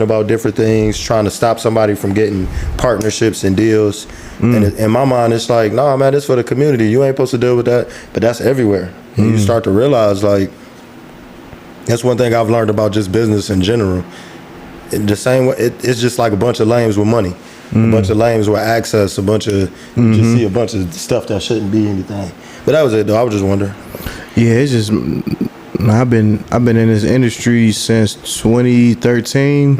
about different things, trying to stop somebody from getting partnerships and deals. And in my mind, it's like, nah, man, it's for the community. You ain't supposed to deal with that. But that's everywhere. And you start to realize, like, that's one thing I've learned about just business in general. In the same way, it's just like a bunch of lames with money, a bunch of lames with access, a bunch of, you just see a bunch of stuff that shouldn't be anything. But that was it, though. I was just wondering. Yeah, it's just, I've been in this industry since 2013,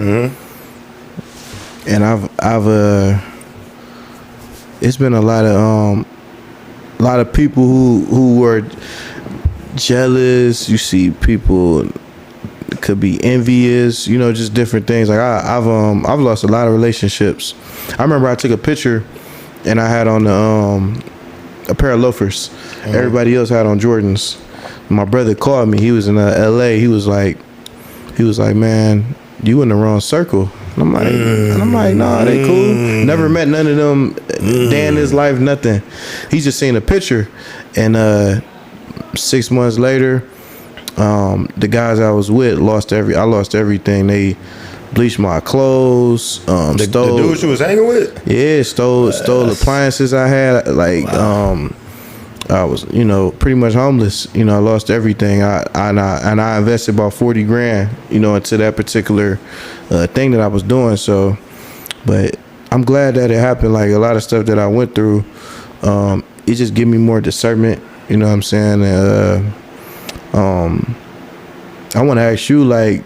and I've it's been a lot of people who were jealous. You see people could be envious, you know, just different things. Like I've lost a lot of relationships. I remember I took a picture and I had on a pair of loafers. Everybody else had on Jordans. My brother called me. He was in LA. He was like, man, you in the wrong circle. And I'm like, nah, they cool. Never met none of them day in his life, nothing. He just seen a picture. And 6 months later, the guys I was with I lost everything. They bleached my clothes, stole The dudes you was hanging with? Yeah, stole appliances I had. Like, I was, you know, pretty much homeless. You know, I lost everything. I invested about 40 grand, you know, into that particular thing that I was doing. So, but I'm glad that it happened. Like a lot of stuff that I went through, it just gave me more discernment. You know what I'm saying? I want to ask you, like,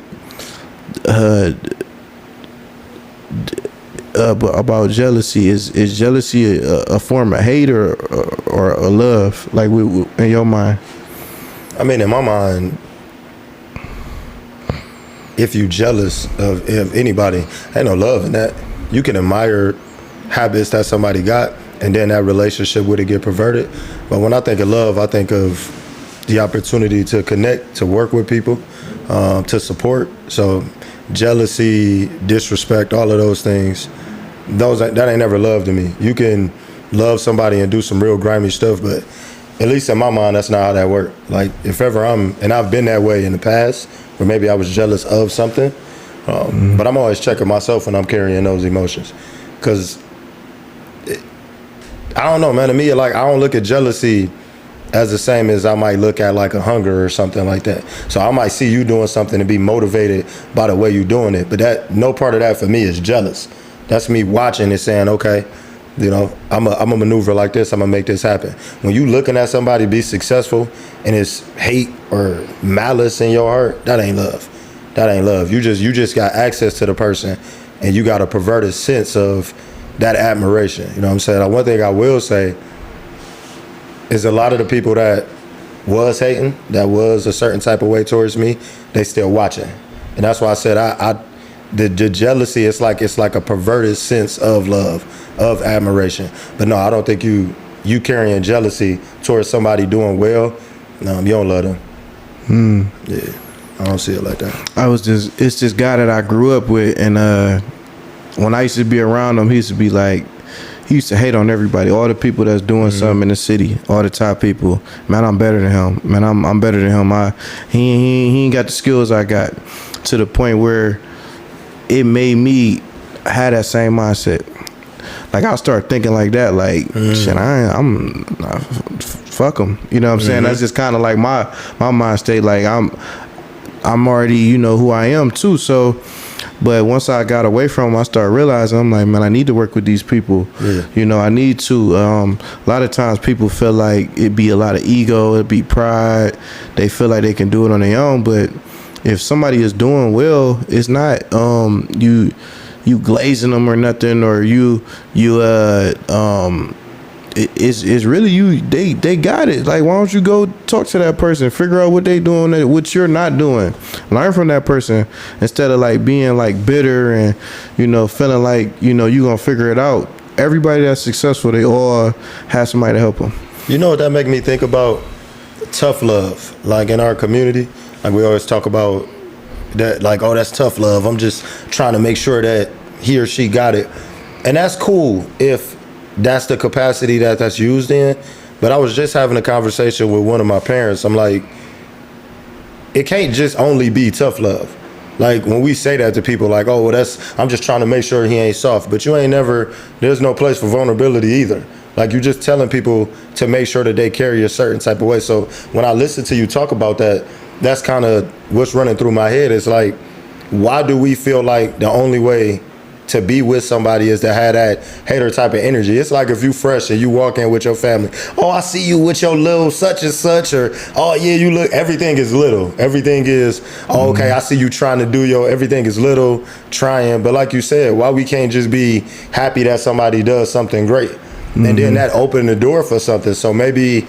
about jealousy. Is jealousy a form of hate or a love? Like, in your mind? I mean, in my mind, if you jealous of anybody, ain't no love in that. You can admire habits that somebody got, and then that relationship would get perverted. But when I think of love, I think of the opportunity to connect, to work with people, to support. So jealousy, disrespect, all of those things, that ain't never love to me. You can love somebody and do some real grimy stuff, but at least in my mind, that's not how that works. Like, if ever and I've been that way in the past, where maybe I was jealous of something, but I'm always checking myself when I'm carrying those emotions. Because, I don't know, man, to me, like, I don't look at jealousy as the same as I might look at like a hunger or something like that. So I might see you doing something and be motivated by the way you're doing it, but that no part of that for me is jealous. That's me watching and saying, okay, you know, I'm a maneuver like this, I'm gonna make this happen. When you looking at somebody be successful and it's hate or malice in your heart, that ain't love. That ain't love. You just got access to the person and you got a perverted sense of that admiration. You know what I'm saying? One thing I will say is a lot of the people that was hating, that was a certain type of way towards me, they still watching. And that's why I said the jealousy, it's like a perverted sense of love, of admiration. But no, I don't think you carrying jealousy towards somebody doing well, no, you don't love them. Yeah, I don't see it like that. It's this guy that I grew up with, and when I used to be around him, he used to hate on everybody, all the people that's doing something in the city, all the top people. Man, I'm better than him. Man, I'm better than him. He ain't got the skills I got, to the point where it made me have that same mindset. Like, I'll start thinking like that, like, shit, fuck him. You know what I'm saying? That's just kind of like my mind state. Like, I'm already, you know, who I am too. So, but once I got away from them, I started realizing, I'm like, man, I need to work with these people. Yeah. You know, I need to. A lot of times people feel like it'd be a lot of ego, it'd be pride. They feel like they can do it on their own. But if somebody is doing well, it's not you glazing them or nothing, or it's really you. They got it. Like, why don't you go talk to that person, figure out what they doing, what you're not doing, learn from that person, instead of like being like bitter and, you know, feeling like, you know, you gonna figure it out. Everybody that's successful, they all have somebody to help them. You know what that make me think about? Tough love. Like, in our community, like, we always talk about that, like, oh, that's tough love. I'm just trying to make sure that he or she got it. And that's cool if that's the capacity that's used in. But I was just having a conversation with one of my parents. I'm like, it can't just only be tough love. Like when we say that to people, like, oh, well, I'm just trying to make sure he ain't soft. But you ain't never, there's no place for vulnerability either. Like you're just telling people to make sure that they carry a certain type of way. So when I listen to you talk about that, that's kind of what's running through my head. It's like, why do we feel like the only way to be with somebody is to have that hater type of energy? It's like if you fresh and you walk in with your family, oh, I see you with your little such and such, or oh yeah, you look, everything is little. Everything is, oh, okay, I see you trying to do everything is little, trying. But like you said, why we can't just be happy that somebody does something great? And then that opened the door for something. So maybe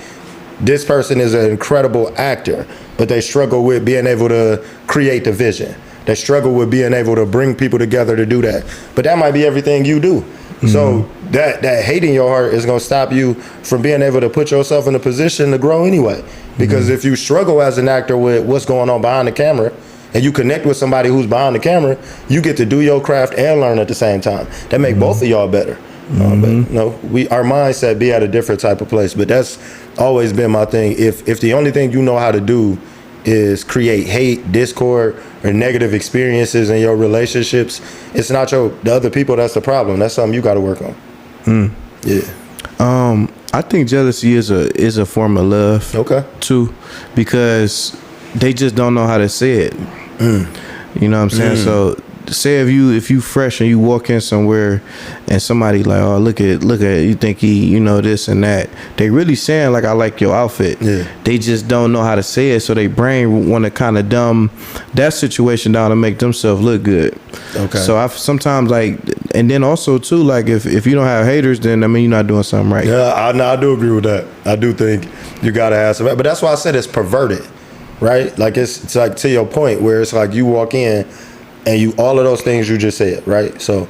this person is an incredible actor, but they struggle with being able to create the vision. They struggle with being able to bring people together to do that. But that might be everything you do. So that hate in your heart is going to stop you from being able to put yourself in a position to grow anyway. Because if you struggle as an actor with what's going on behind the camera, and you connect with somebody who's behind the camera, you get to do your craft and learn at the same time. That make both of y'all better. But no, our mindset be at a different type of place. But that's always been my thing. If the only thing you know how to do is create hate, discord, or negative experiences in your relationships, it's not the other people that's the problem. That's something you got to work on. Yeah. I think jealousy is a form of love. Okay. Too, because they just don't know how to say it. You know what I'm saying? So say if you fresh and you walk in somewhere and somebody like, oh, look at you think he this and that, they really saying like, I like your outfit. Yeah. They just don't know how to say it, so they brain want to kind of dumb that situation down to make themselves look good. Okay. So I sometimes like, and then also too, like if you don't have haters, then I mean you're not doing something right. Yeah, I do agree with that. I do think you gotta have some, but that's why I said it's perverted, right? Like it's like to your point where it's like you walk in and you all of those things you just said, right? So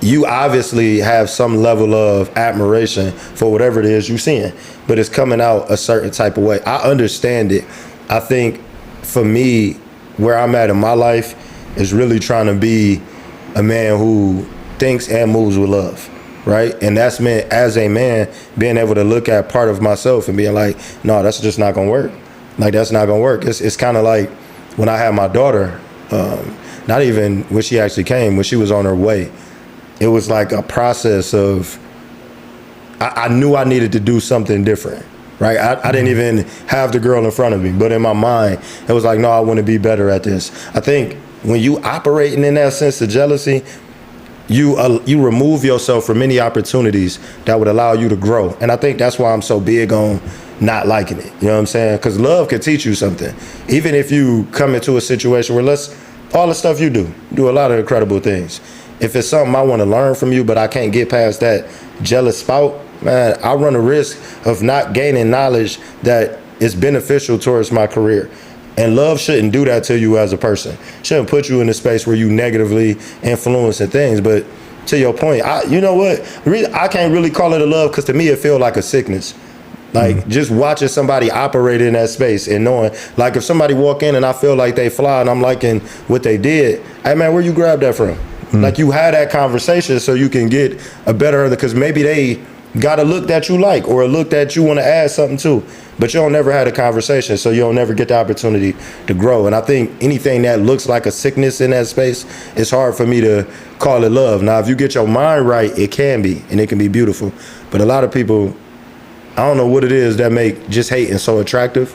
you obviously have some level of admiration for whatever it is you're seeing, but it's coming out a certain type of way. I understand it. I think for me, where I'm at in my life is really trying to be a man who thinks and moves with love, right? And that's meant as a man being able to look at part of myself and being like, no, that's just not gonna work. Like that's not gonna work. It's kind of like when I had my daughter, not even when she actually came, when she was on her way, it was like a process of, I knew I needed to do something different, right? I didn't even have the girl in front of me, but in my mind, it was like, no, I want to be better at this. I think when you operating in that sense of jealousy, you remove yourself from many opportunities that would allow you to grow. And I think that's why I'm so big on not liking it. You know what I'm saying? Because love can teach you something. Even if you come into a situation where all the stuff you do a lot of incredible things. If it's something I want to learn from you, but I can't get past that jealous spout, man, I run a risk of not gaining knowledge that is beneficial towards my career. And love shouldn't do that to you as a person. Shouldn't put you in a space where you negatively influencing things. But to your point, you know what? I can't really call it a love because to me it feels like a sickness. Like just watching somebody operate in that space and knowing, like if somebody walk in and I feel like they fly and I'm liking what they did, hey man, where you grab that from? Like you had that conversation so you can get a better, because maybe they got a look that you like or a look that you want to add something to, but you don't never had a conversation, so you don't never get the opportunity to grow. And I think anything that looks like a sickness in that space, it's hard for me to call it love. Now, if you get your mind right, it can be, and it can be beautiful. But a lot of people, I don't know what it is that make just hating so attractive.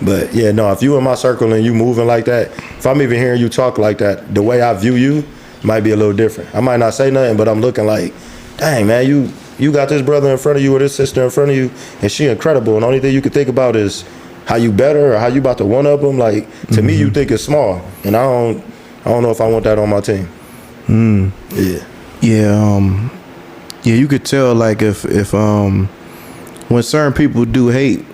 But yeah, no, if you in my circle and you moving like that, if I'm even hearing you talk like that, the way I view you might be a little different. I might not say nothing, but I'm looking like, dang man, you got this brother in front of you or this sister in front of you, and she incredible. And the only thing you can think about is how you better or how you about to one up them. Like to me, you think it's small, and I don't know if I want that on my team. Yeah. You could tell like if when certain people do hate,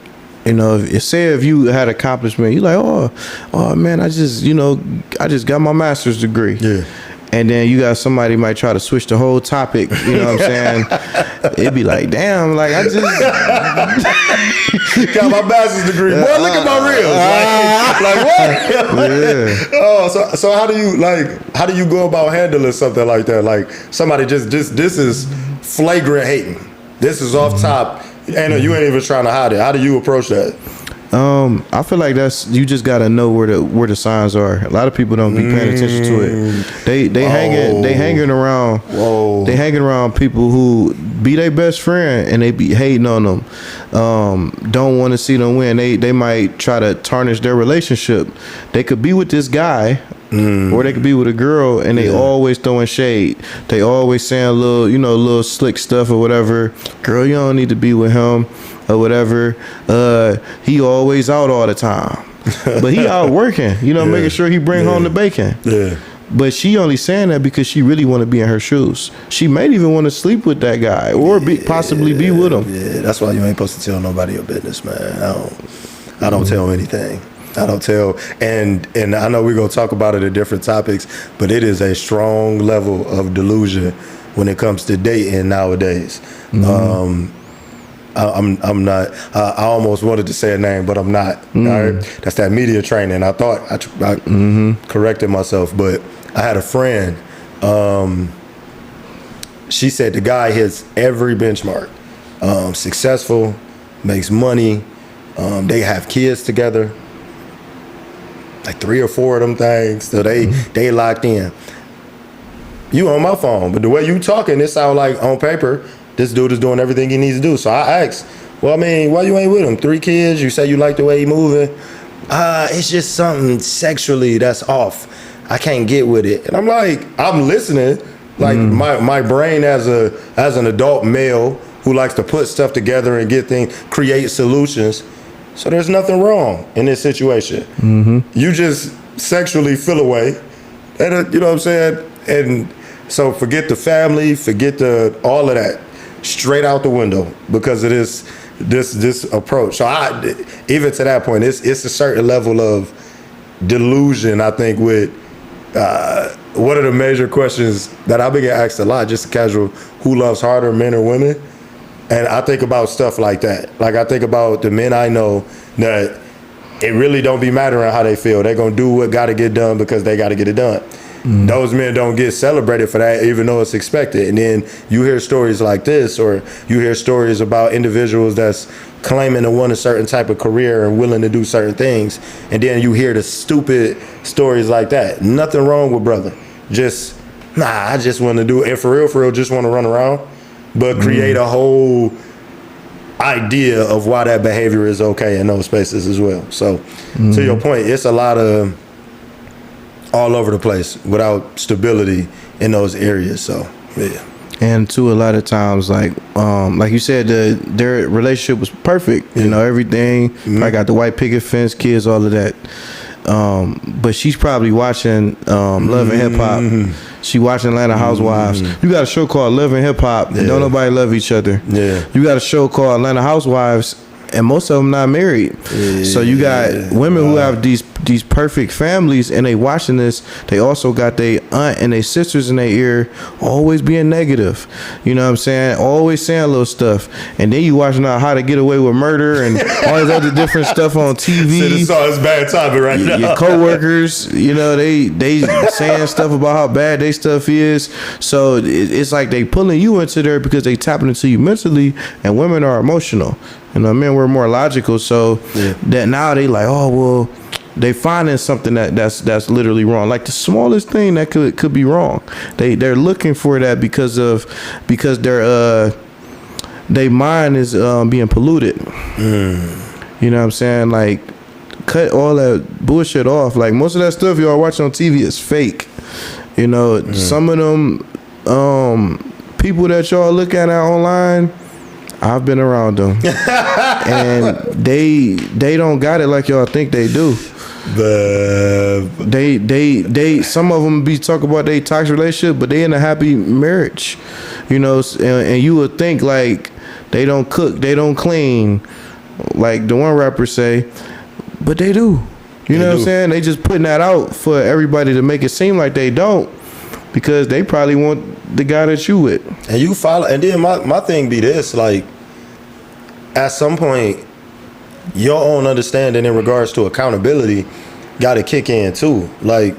if you had accomplishment, you're like, oh man, I just got my master's degree. Yeah. And then you got somebody might try to switch the whole topic, you know what I'm saying? It'd be like, damn, like I just got my master's degree. Boy, look at my reels. Like what? Yeah. Oh, so how do you go about handling something like that? Like somebody just this is flagrant hating. This is off top. And you ain't even trying to hide it. How do you approach that? I feel like you just gotta know where the signs are. A lot of people don't be paying attention to it. They hanging around. Whoa. They hanging around people who be their best friend and they be hating on them. Don't want to see them win. They might try to tarnish their relationship. They could be with this guy. Or they could be with a girl and they always throwing shade. They always saying little slick stuff or whatever. Girl, you don't need to be with him or whatever. He always out all the time. But he out working, making sure he bring home the bacon. Yeah. But she only saying that because she really want to be in her shoes. She may even want to sleep with that guy or possibly be with him. Yeah, that's why you ain't supposed to tell nobody your business, man. I don't tell anything. I don't tell, and I know we're gonna talk about it in different topics, but it is a strong level of delusion when it comes to dating nowadays. I'm not. I almost wanted to say a name, but I'm not. All right? That's that media training. I thought I corrected myself, but I had a friend. She said the guy hits every benchmark. Successful, makes money. They have kids together. Like 3 or 4 of them things, so they locked in. You on my phone, but the way you talking, it sound like on paper, this dude is doing everything he needs to do. So I asked, well, I mean, why you ain't with him? 3 kids, you say you like the way he moving. It's just something sexually that's off. I can't get with it. And I'm like, I'm listening. Like my brain as an adult male who likes to put stuff together and create solutions. So there's nothing wrong in this situation. You just sexually feel away, and you know what I'm saying. And so forget the family, forget all of that, straight out the window because of this approach. So even to that point, it's a certain level of delusion. I think with one of the major questions that I've been getting asked a lot, just casual, who loves harder, men or women? And I think about stuff like that. Like I think about the men I know that it really don't be mattering how they feel. They're going to do what got to get done because they got to get it done. Those men don't get celebrated for that even though it's expected. And then you hear stories like this, or you hear stories about individuals that's claiming to want a certain type of career and willing to do certain things. And then you hear the stupid stories like that. Nothing wrong with brother. I just want to do it. And for real, just want to run around. But create a whole idea of why that behavior is okay in those spaces as well. So to your point, it's a lot of all over the place without stability in those areas. So yeah. And a lot of times, like you said, their relationship was perfect. Everything. I got the white picket fence, kids, all of that. But she's probably watching Love and Hip Hop. She watching Atlanta Housewives. You got a show called Love and Hip Hop. Yeah. Don't nobody love each other. Yeah. You got a show called Atlanta Housewives, and most of them not married. Yeah. So you got women who have these perfect families, and they watching this. They also got their aunt and their sisters in their ear, always being negative. You know what I'm saying? Always saying little stuff. And then you watching out How to Get Away with Murder and all this other different stuff on TV. So this all is bad timing right now. Your coworkers, they saying stuff about how bad they stuff is. So it's like they pulling you into there because they tapping into you mentally, and women are emotional. Men were more logical. So that now they like, oh well, they finding something that's literally wrong, like the smallest thing that could be wrong. They're looking for that because their mind is being polluted. You know what I'm saying? Like, cut all that bullshit off. Like, most of that stuff y'all watch on TV is fake. Some of them people that y'all look at online, I've been around them, and they don't got it like y'all think they do. They some of them be talking about they toxic relationship, but they in a happy marriage, and you would think like they don't cook, they don't clean, like the one rapper say, but they do. You know what I'm saying? They just putting that out for everybody to make it seem like they don't, because they probably want the guy that you with. And you follow, and then my thing be this, like, at some point, your own understanding in regards to accountability got to kick in too. Like,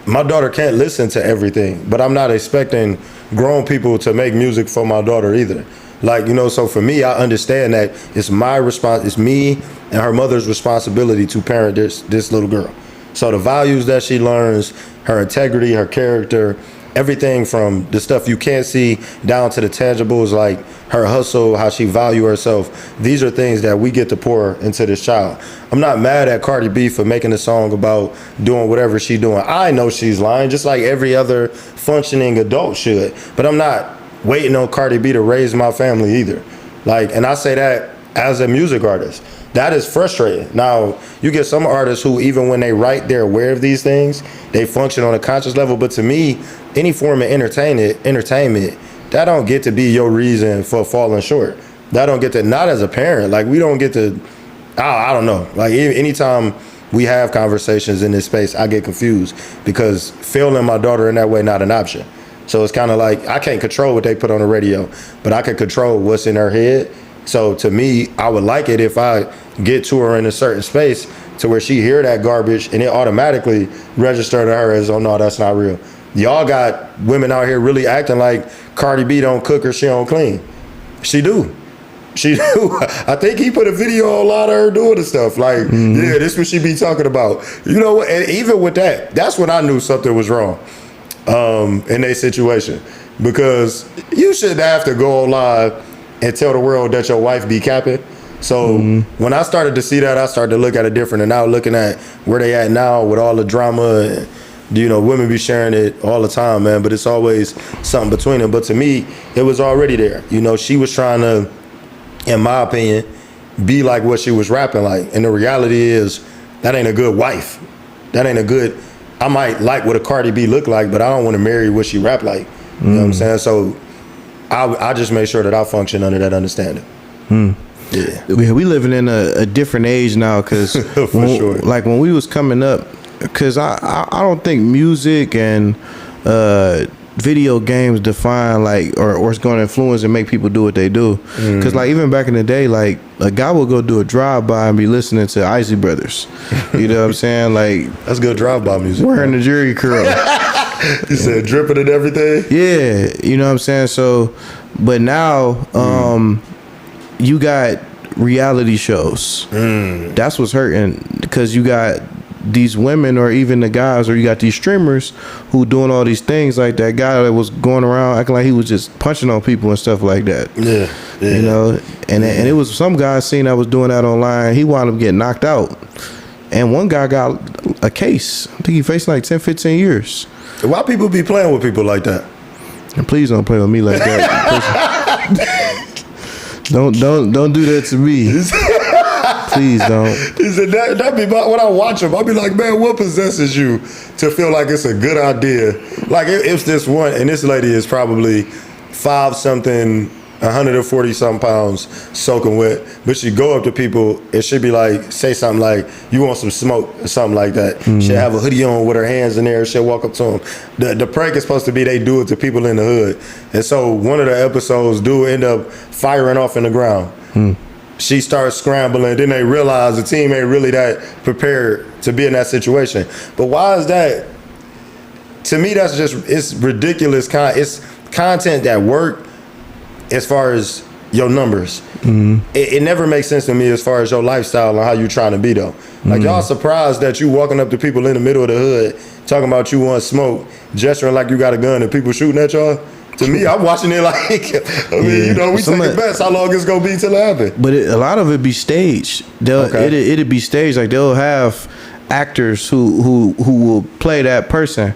my daughter can't listen to everything, but I'm not expecting grown people to make music for my daughter either. Like, you know, so for me, I understand that it's it's me and her mother's responsibility to parent this little girl. So the values that she learns, her integrity, her character, everything from the stuff you can't see down to the tangibles, like her hustle, how she value herself. These are things that we get to pour into this child. I'm not mad at Cardi B for making a song about doing whatever she's doing. I know she's lying, just like every other functioning adult should. But I'm not waiting on Cardi B to raise my family either. Like, and I say that as a music artist. That is frustrating. Now, you get some artists who, even when they write, they're aware of these things. They function on a conscious level. But to me, any form of entertainment, that don't get to be your reason for falling short. That don't get to, not as a parent. Like, we don't get to, I don't know. Like, anytime we have conversations in this space, I get confused because failing my daughter in that way, not an option. So it's kind of like, I can't control what they put on the radio, but I can control what's in her head. So to me, I would like it if I get to her in a certain space to where she hear that garbage and it automatically register to her as, oh no, that's not real. Y'all got women out here really acting like Cardi B don't cook or she don't clean. She do. She do. I think he put a video online of her doing the stuff. Like, yeah, this what she be talking about. You know what? And even with that, that's when I knew something was wrong in their situation. Because you shouldn't have to go online and tell the world that your wife be capping. So when I started to see that, I started to look at it different. And now looking at where they at now with all the drama and, you know, women be sharing it all the time, man. But it's always something between them. But to me, it was already there. You know, she was trying to, in my opinion, be like what she was rapping like. And the reality is that ain't a good wife. That ain't a good, I might like what a Cardi B look like, but I don't want to marry what she rap like. You know what I'm saying? So I just make sure that I function under that understanding. Yeah, we living in a different age now because sure. Like when we was coming up, because I don't think music and video games define like or it's going to influence and make people do what they do. Because like even back in the day, like a guy would go do a drive-by and be listening to Isley Brothers. You know what I'm saying? Like that's good drive-by music. Wearing the Jerry curl. You said dripping and everything? Yeah, you know what I'm saying? So, but now you got reality shows. That's what's hurting because you got these women or even the guys or you got these streamers who doing all these things like that guy that was going around acting like he was just punching on people and stuff like that. Yeah. You know, and it was some guy seen that was doing that online. He wound up getting knocked out. And one guy got a case. I think he faced like 10, 15 years. Why people be playing with people like that? And please don't play with me like that. Don't do that to me. Please don't. That be when I watch him, I'll be like, man, what possesses you to feel like it's a good idea? Like if this one, and this lady is probably 5-something, 140-something pounds soaking wet, but she go up to people and she'd be like, say something like, you want some smoke or something like that. She'll have a hoodie on with her hands in there. She'll walk up to them. The prank is supposed to be they do it to people in the hood. And so one of the episodes do end up firing off in the ground. She starts scrambling. Then they realize the team ain't really that prepared to be in that situation. But why is that? To me, that's just, it's ridiculous. It's content that work as far as your numbers. It never makes sense to me as far as your lifestyle and how you trying to be though. Like y'all surprised that you walking up to people in the middle of the hood talking about you want smoke, gesturing like you got a gun and people shooting at y'all. To me, I'm watching it like, I mean, you know, we taking bets how long it's gonna be till it happen. But a lot of it be staged. It'll be staged. Like they'll have actors who will play that person.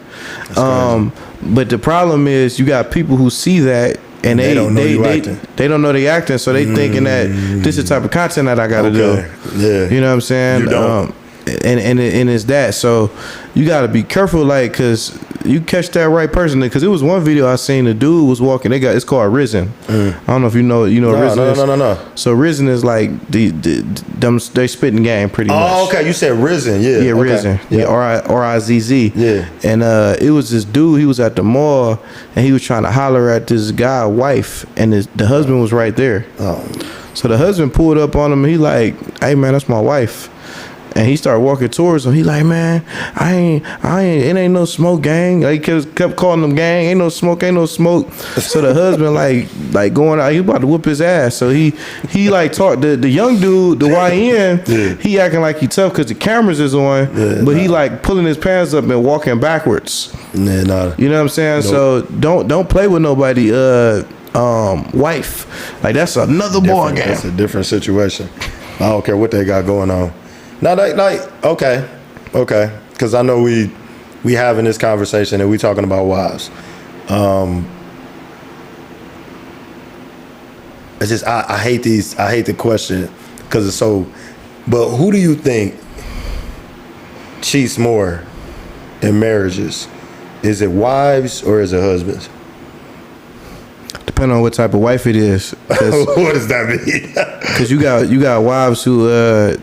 But the problem is you got people who see that and they don't know they acting, so they thinking that this is the type of content that I gotta do. Yeah, you know what I'm saying? You don't. And it's that. So you gotta be careful, like, cause you catch that right person. Cause it was one video I seen. The dude was walking. It's called Risen. I don't know if you know Risen. No. So Risen is like they spitting game pretty much. Oh, okay. You said Risen, yeah. Yeah, Risen. Yeah, R-I-Z-Z. Yeah. And it was this dude. He was at the mall and he was trying to holler at this guy wife, and the husband was right there. Oh. So the husband pulled up on him. And he like, hey man, that's my wife. And he started walking towards him. He like, man, I ain't, it ain't no smoke, gang. Like, he kept calling them gang. Ain't no smoke, ain't no smoke. So the husband like going out, he about to whoop his ass. So he like talked the young dude, the YN. He acting like he tough because the cameras is on, but he like pulling his pants up and walking backwards. You know what I'm saying? Nope. So don't play with nobody. Wife, like that's another ball game. That's a different situation. I don't care what they got going on. Now, okay, because I know we having this conversation and we talking about wives. It's just I hate the question because it's so. But who do you think cheats more in marriages? Is it wives or is it husbands? Depending on what type of wife it is. What does that mean? Because you got wives who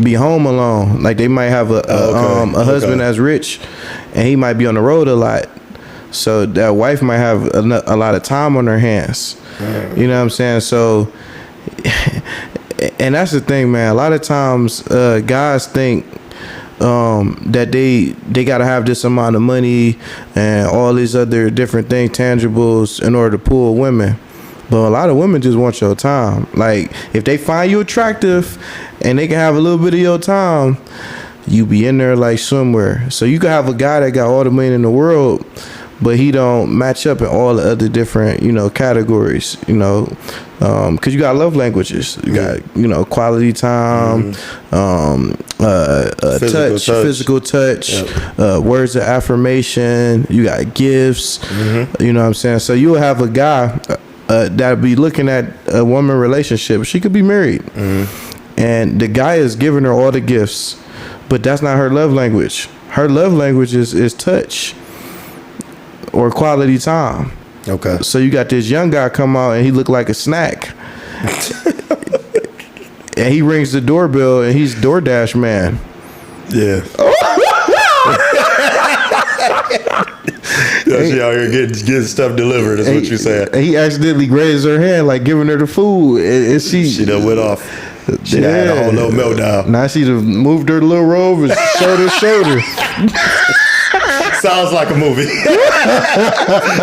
be home alone. Like they might have a husband that's rich, and he might be on the road a lot. So that wife might have a lot of time on her hands. You know what I'm saying? So, and that's the thing, man. A lot of times, guys think that they gotta have this amount of money and all these other different things, tangibles, in order to pull women. But a lot of women just want your time. Like, if they find you attractive and they can have a little bit of your time, you be in there like somewhere. So you can have a guy that got all the money in the world, but he don't match up in all the other different, categories, because you got love languages. You got, quality time, physical touch, words of affirmation. You got gifts. You know what I'm saying? So you'll have a guy that'll be looking at a woman relationship. She could be married, and the guy is giving her all the gifts, but that's not her love language. Her love language is touch or quality time. Okay. So you got this young guy come out and he look like a snack. And he rings the doorbell and he's DoorDash man. Yeah. She out here getting stuff delivered is what you said. He accidentally grazed her hand like giving her the food. And she done went off. She had a whole little meltdown. Now she done moved her little robe and shoulder. Sounds like a movie.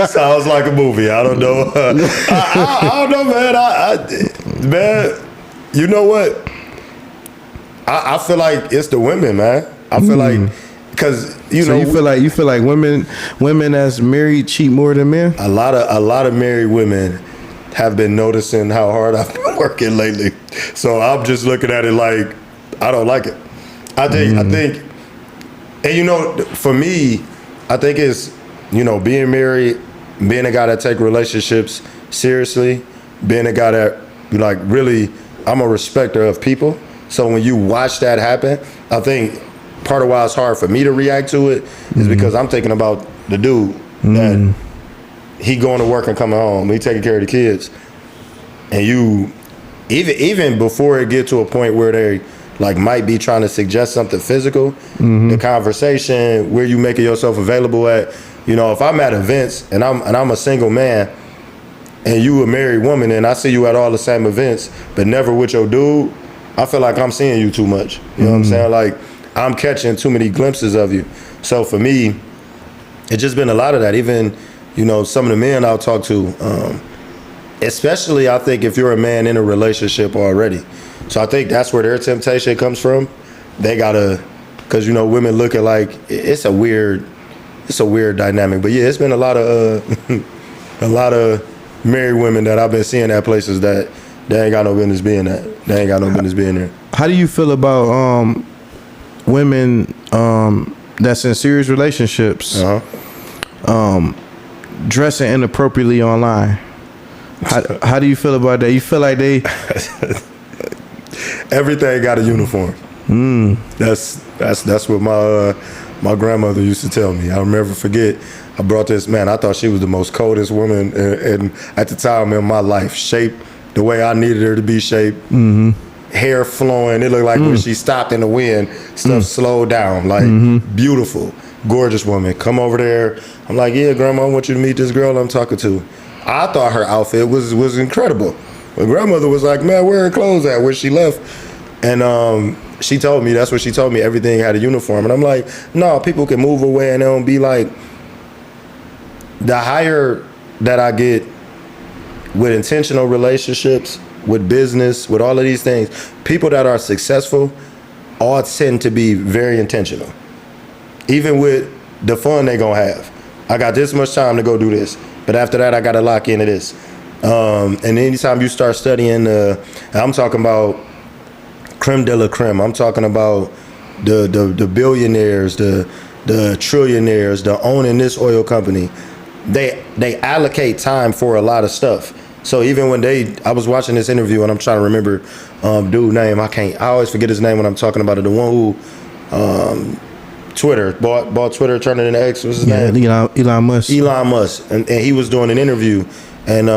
Sounds like a movie. I don't know. I don't know, man. Man, you know what? I feel like it's the women, man. I feel like because you feel like women that's married cheat more than men. A lot of married women have been noticing how hard I've been working lately. So I'm just looking at it like I don't like it. I think, and for me, I think it's, being married, being a guy that take relationships seriously, being a guy that, really, I'm a respecter of people. So when you watch that happen, I think part of why it's hard for me to react to it is because I'm thinking about the dude that he going to work and coming home, he taking care of the kids. And you, even before it get to a point where they, might be trying to suggest something physical, the conversation, where you making yourself available at, if I'm at events and I'm a single man and you a married woman and I see you at all the same events, but never with your dude, I feel like I'm seeing you too much. You know what I'm saying? Like, I'm catching too many glimpses of you. So for me, it's just been a lot of that. Even, some of the men I'll talk to, especially I think if you're a man in a relationship already. So I think that's where their temptation comes from. They gotta, because women look at like it's a weird dynamic. But yeah, it's been a lot of married women that I've been seeing at places that they ain't got no business being at. They ain't got no business being there. How do you feel about women that's in serious relationships dressing inappropriately online? How do you feel about that? You feel like they everything got a uniform. That's what my grandmother used to tell me. I'll never forget. I brought this, man, I thought she was the most coldest woman and at the time in my life. Shaped the way I needed her to be shaped. Hair flowing. It looked like when she stopped in the wind, stuff slowed down. Like, beautiful, gorgeous woman. Come over there. I'm like, yeah, grandma, I want you to meet this girl I'm talking to. I thought her outfit was incredible. My grandmother was like, man, where her clothes at? Where she left? And she told me, that's what she told me, everything had a uniform. And I'm like, no, people can move away and they don't be like, the higher that I get with intentional relationships, with business, with all of these things, people that are successful all tend to be very intentional. Even with the fun they gonna have. I got this much time to go do this, but after that I gotta lock into this. And anytime you start studying, I'm talking about creme de la creme. I'm talking about the billionaires, the trillionaires, the owning this oil company. They allocate time for a lot of stuff. So even when I was watching this interview and I'm trying to remember dude's name. I always forget his name when I'm talking about it. The one who Twitter bought Twitter, turned it into X. What's his name? Elon Musk. Elon Musk, and he was doing an interview, and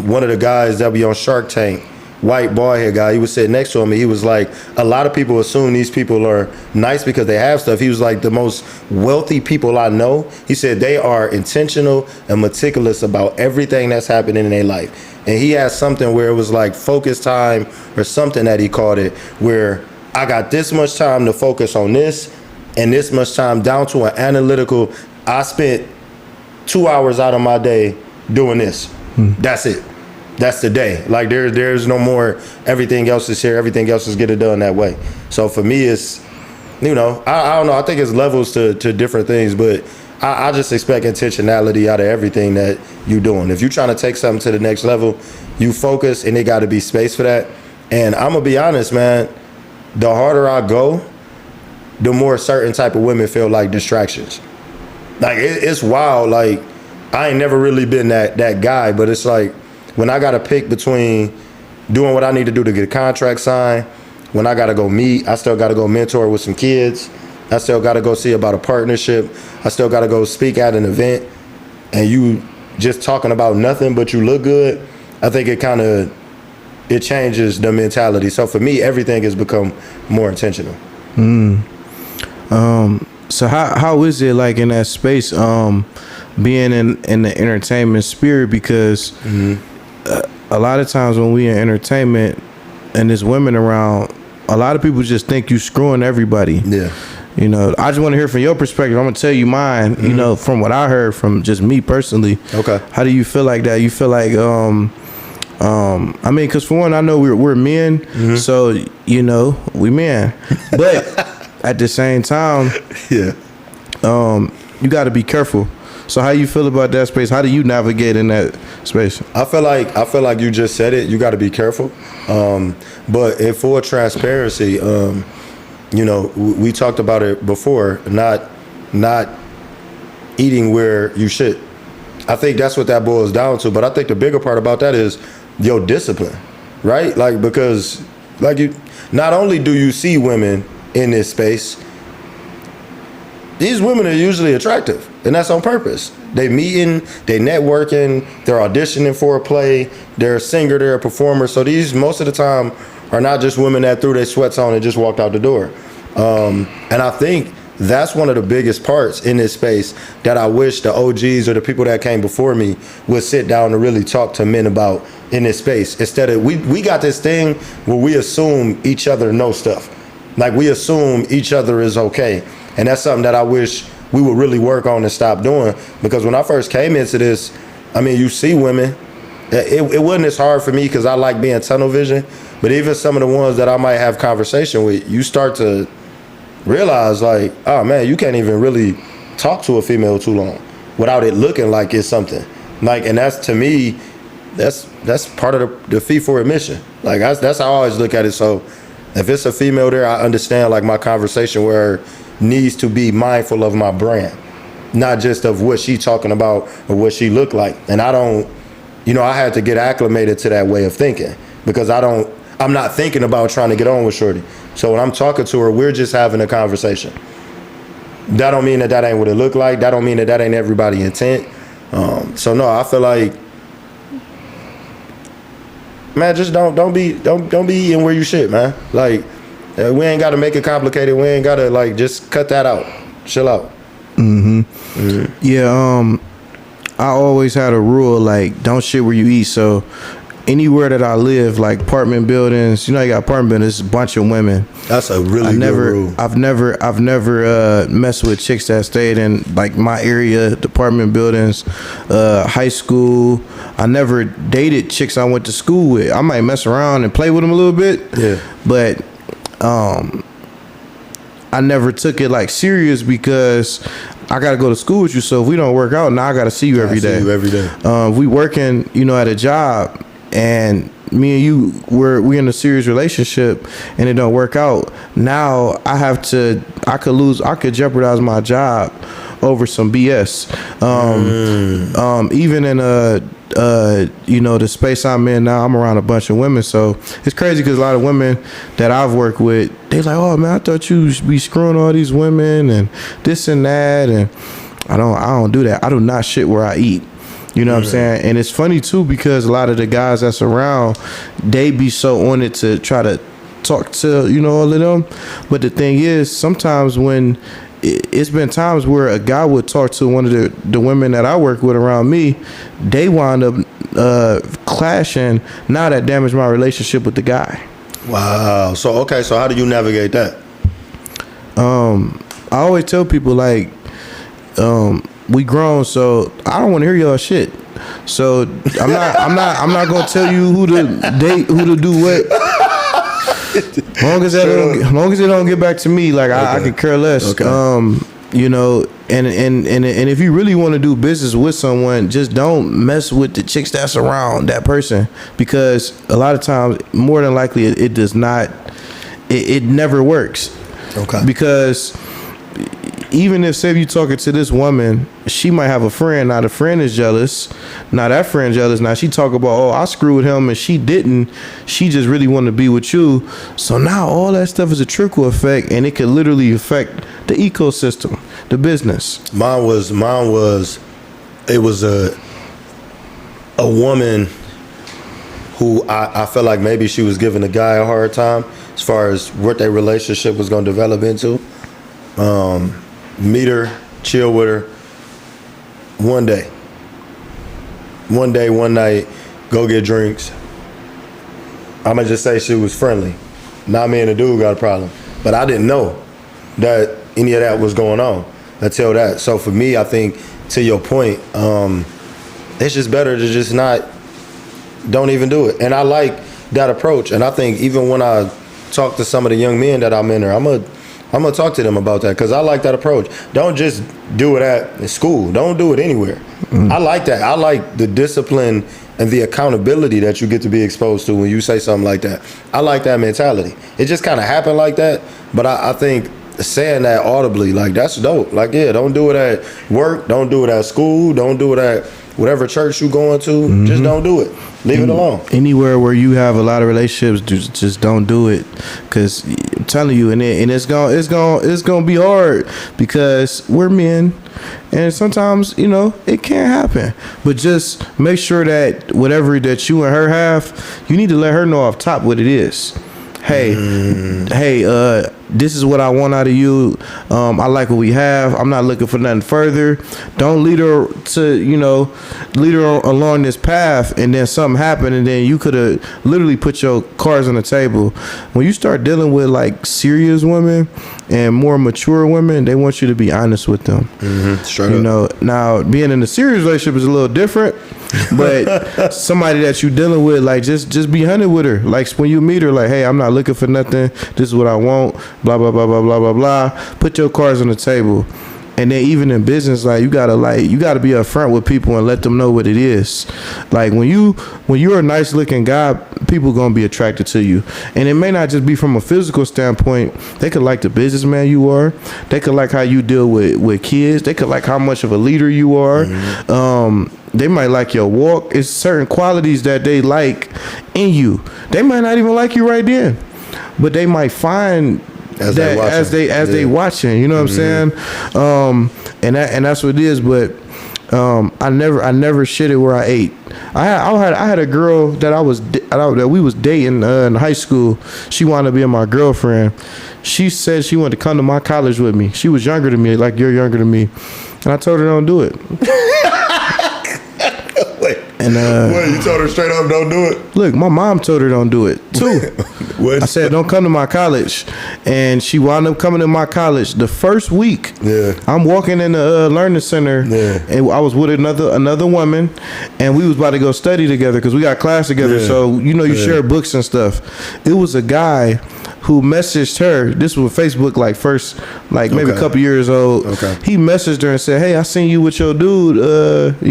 one of the guys that be on Shark Tank, white bald head guy, he was sitting next to him, and he was like, a lot of people assume these people are nice because they have stuff. He was like, the most wealthy people I know, he said they are intentional and meticulous about everything that's happening in their life. And he had something where it was like focus time or something that he called it, where I got this much time to focus on this and this much time down to an analytical. I spent 2 hours out of my day doing this. That's it. That's the day. Like there's no more everything else is here, everything else is getting done that way. So for me, it's, I don't know, I think it's levels to different things, but I just expect intentionality out of everything that you're doing. If you're trying to take something to the next level, you focus, and there got to be space for that. And I'm going to be honest, man, the harder I go, the more certain type of women feel like distractions. Like it's wild. Like I ain't never really been that guy, but it's like when I got to pick between doing what I need to do to get a contract signed, when I got to go meet, I still got to go mentor with some kids, I still got to go see about a partnership, I still got to go speak at an event, and you just talking about nothing but you look good, I think it changes the mentality. So for me, everything has become more intentional. So how is it like in that space, being in the entertainment spirit? Because a lot of times when we in entertainment and there's women around, a lot of people just think you screwing everybody. Yeah. I just want to hear from your perspective. I'm gonna tell you mine. From what I heard from just me personally. Okay. How do you feel like that? You feel like I mean, because for one, I know we're men, so we men, but at the same time, you got to be careful. So how you feel about that space? How do you navigate in that space? I feel like you just said it. You got to be careful. But in full transparency, we talked about it before. Not eating where you should. I think that's what that boils down to. But I think the bigger part about that is your discipline, right? Like, because not only do you see women in this space, these women are usually attractive, and that's on purpose. They meeting, they networking, they're auditioning for a play, they're a singer, they're a performer. So these most of the time are not just women that threw their sweats on and just walked out the door. And I think that's one of the biggest parts in this space that I wish the OGs or the people that came before me would sit down and really talk to men about in this space. Instead of, we got this thing where we assume each other know stuff. Like we assume each other is okay. And that's something that I wish we would really work on and stop doing. Because when I first came into this, I mean, you see women, it wasn't as hard for me because I like being tunnel vision. But even some of the ones that I might have conversation with, you start to realize like, oh man, you can't even really talk to a female too long without it looking like it's something. Like, and that's, to me, that's part of the fee for admission. Like that's how I always look at it. So if it's a female there, I understand like my conversation with her needs to be mindful of my brand, not just of what she talking about or what she look like. And I don't, I had to get acclimated to that way of thinking because I'm not thinking about trying to get on with shorty. So when I'm talking to her, we're just having a conversation. That don't mean that ain't what it look like. That don't mean that ain't everybody's intent. So no, I feel like, man, just don't be in where you shit, man. Like, we ain't got to make it complicated. We ain't got to like just cut that out. Chill out. Yeah. I always had a rule like don't shit where you eat. So anywhere that I live, like apartment buildings, you know, you got apartment buildings, it's a bunch of women. That's a really good rule. I've never messed with chicks that stayed in like my area, apartment buildings, high school. I never dated chicks I went to school with. I might mess around and play with them a little bit, yeah, but I never took it like serious because I gotta go to school with you. So if we don't work out, now I gotta see you every day. We working, you know, at a job, and me and you we in a serious relationship, and it don't work out. Now I could jeopardize my job over some BS. Even in you know, the space I'm in now, I'm around a bunch of women, so it's crazy because a lot of women that I've worked with, they like, oh man, I thought you be screwing all these women and this and that, and I don't do that. I do not shit where I eat. You know what I'm saying? And it's funny too because a lot of the guys that's around, they be so on it to try to talk to, you know, all of them. But the thing is, sometimes when it's been times where a guy would talk to one of the women that I work with around me, they wind up clashing. Now that damaged my relationship with the guy. Wow. So how do you navigate that? I always tell people like, we grown, so I don't want to hear y'all shit. So I'm not gonna tell you who to date, who to do what. Long as it don't get back to me, like I could care less. Okay. You know, and if you really want to do business with someone, just don't mess with the chicks that's around that person, because a lot of times, more than likely, it does not. It never works. Okay. Because even if, say, you talking to this woman, she might have a friend. Now the friend is jealous. Now that friend jealous. Now she talk about, oh, I screwed him and she didn't. She just really wanted to be with you. So now all that stuff is a trickle effect, and it could literally affect the ecosystem, the business. Mine was it was a woman who I felt like maybe she was giving the guy a hard time as far as what their relationship was going to develop into. Meet her, chill with her. One night, go get drinks. I'ma just say she was friendly. Not me and the dude got a problem. But I didn't know that any of that was going on until that. So for me, I think, to your point, it's just better to just don't even do it. And I like that approach. And I think even when I talk to some of the young men that I mentor, I'm gonna talk to them about that, because I like that approach. Don't just do it at school. Don't do it anywhere. I like that. I like the discipline and the accountability that you get to be exposed to when you say something like that. I like that mentality. It just kind of happened like that, but I think saying that audibly, like, that's dope. Like, yeah, don't do it at work. Don't do it at school. Don't do it at whatever church you going to. Just don't do it. Leave it alone. Anywhere where you have a lot of relationships, just don't do it, because I'm telling you, and it's gonna be hard, because we're men, and sometimes, you know, it can't happen. But just make sure that whatever that you and her have, you need to let her know off top what it is. Hey, this is what I want out of you. I like what we have. I'm not looking for nothing further. Don't lead her along this path, and then something happened, and then you could have literally put your cards on the table. When you start dealing with like serious women and more mature women, they want you to be honest with them. Straight up. Now being in a serious relationship is a little different, but somebody that you dealing with, like, just be honest with her. Like, when you meet her, like, hey, I'm not looking for nothing. This is what I want. Blah blah blah blah blah blah blah. Put your cards on the table. And then even in business, like, you gotta be upfront with people and let them know what it is. Like, when you're a nice looking guy, people gonna be attracted to you. And it may not just be from a physical standpoint. They could like the businessman you are. They could like how you deal with kids. They could like how much of a leader you are. They might like your walk. It's certain qualities that they like in you. They might not even like you right then, but they might find as they watching, you know what I'm saying? And that's what it is. But I never shitted where I ate. I had a girl that we was dating in high school. She wanted to be my girlfriend. She said she wanted to come to my college with me. She was younger than me, like, you're younger than me, and I told her don't do it. And what, you told her straight up don't do it? look, my mom told her don't do it too. What? I said don't come to my college, and she wound up coming to my college the first week. Yeah. I'm walking in the learning center, Yeah. and I was with another woman, and we was about to go study together because we got class together. Yeah. So you share books and stuff. It was a guy who messaged her. This was Facebook, like first, like maybe a Okay. couple years old. Okay. He messaged her and said, "Hey, I seen you with your dude,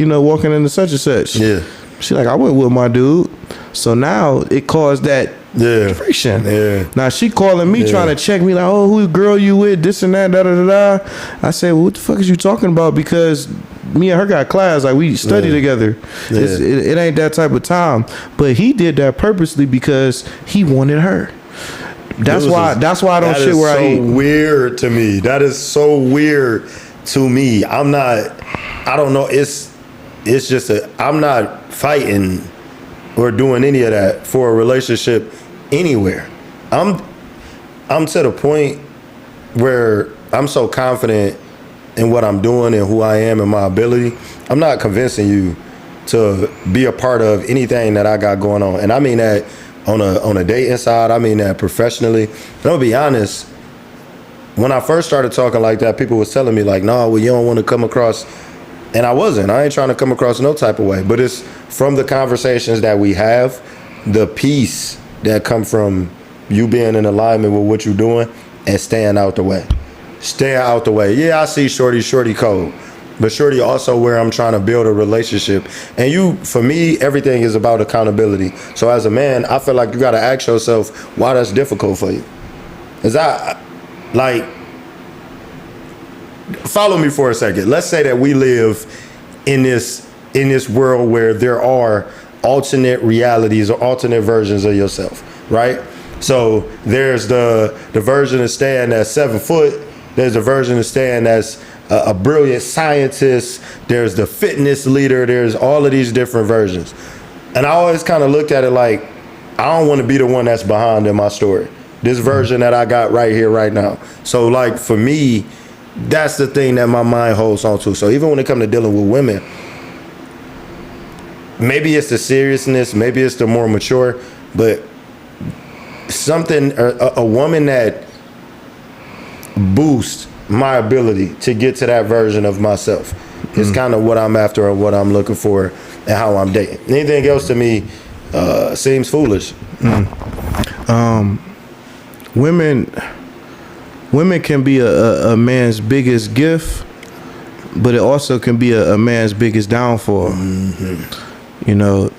walking in the such and such." Yeah. She like, "I went with my dude." So now it caused that Yeah. friction. Yeah. Now she calling me trying to check me like, "Oh, who girl you with? This and that, da da da da." I said, "Well, what the fuck is you talking about?" Because me and her got class, like we study together. Yeah. It ain't that type of time. But he did that purposely because he wanted her. That's why I don't shit where I eat. That is so weird to me. That is so weird to me. I don't know. It's just I'm not fighting or doing any of that for a relationship anywhere. I'm to the point where I'm so confident in what I'm doing and who I am and my ability. I'm not convincing you to be a part of anything that I got going on. And I mean that on a dating side, I mean that professionally. And I'm gonna be honest, when I first started talking like that, people was telling me like, "No, well, you don't want to come across," and I wasn't. I ain't trying to come across no type of way. But it's from the conversations that we have, the peace that come from you being in alignment with what you're doing and staying out the way. Stay out the way. Yeah, I see Shorty cold. But Shorty also where I'm trying to build a relationship. And for me, everything is about accountability. So as a man, I feel like you got to ask yourself why that's difficult for you. Follow me for a second. Let's say that we live in this world where there are alternate realities or alternate versions of yourself, right? So there's the version of Stan that's 7 foot. There's a version of Stan that's a brilliant scientist. There's the fitness leader. There's all of these different versions. And I always kind of looked at it like, I don't want to be the one that's behind in my story. This version that I got right here, right now. So like for me, that's the thing that my mind holds on to. So even when it comes to dealing with women, maybe it's the seriousness, maybe it's the more mature, but a woman that boosts my ability to get to that version of myself is kind of what I'm after and what I'm looking for and how I'm dating. Anything else to me seems foolish. Women can be a man's biggest gift, but it also can be a man's biggest downfall. Mm-hmm. You know,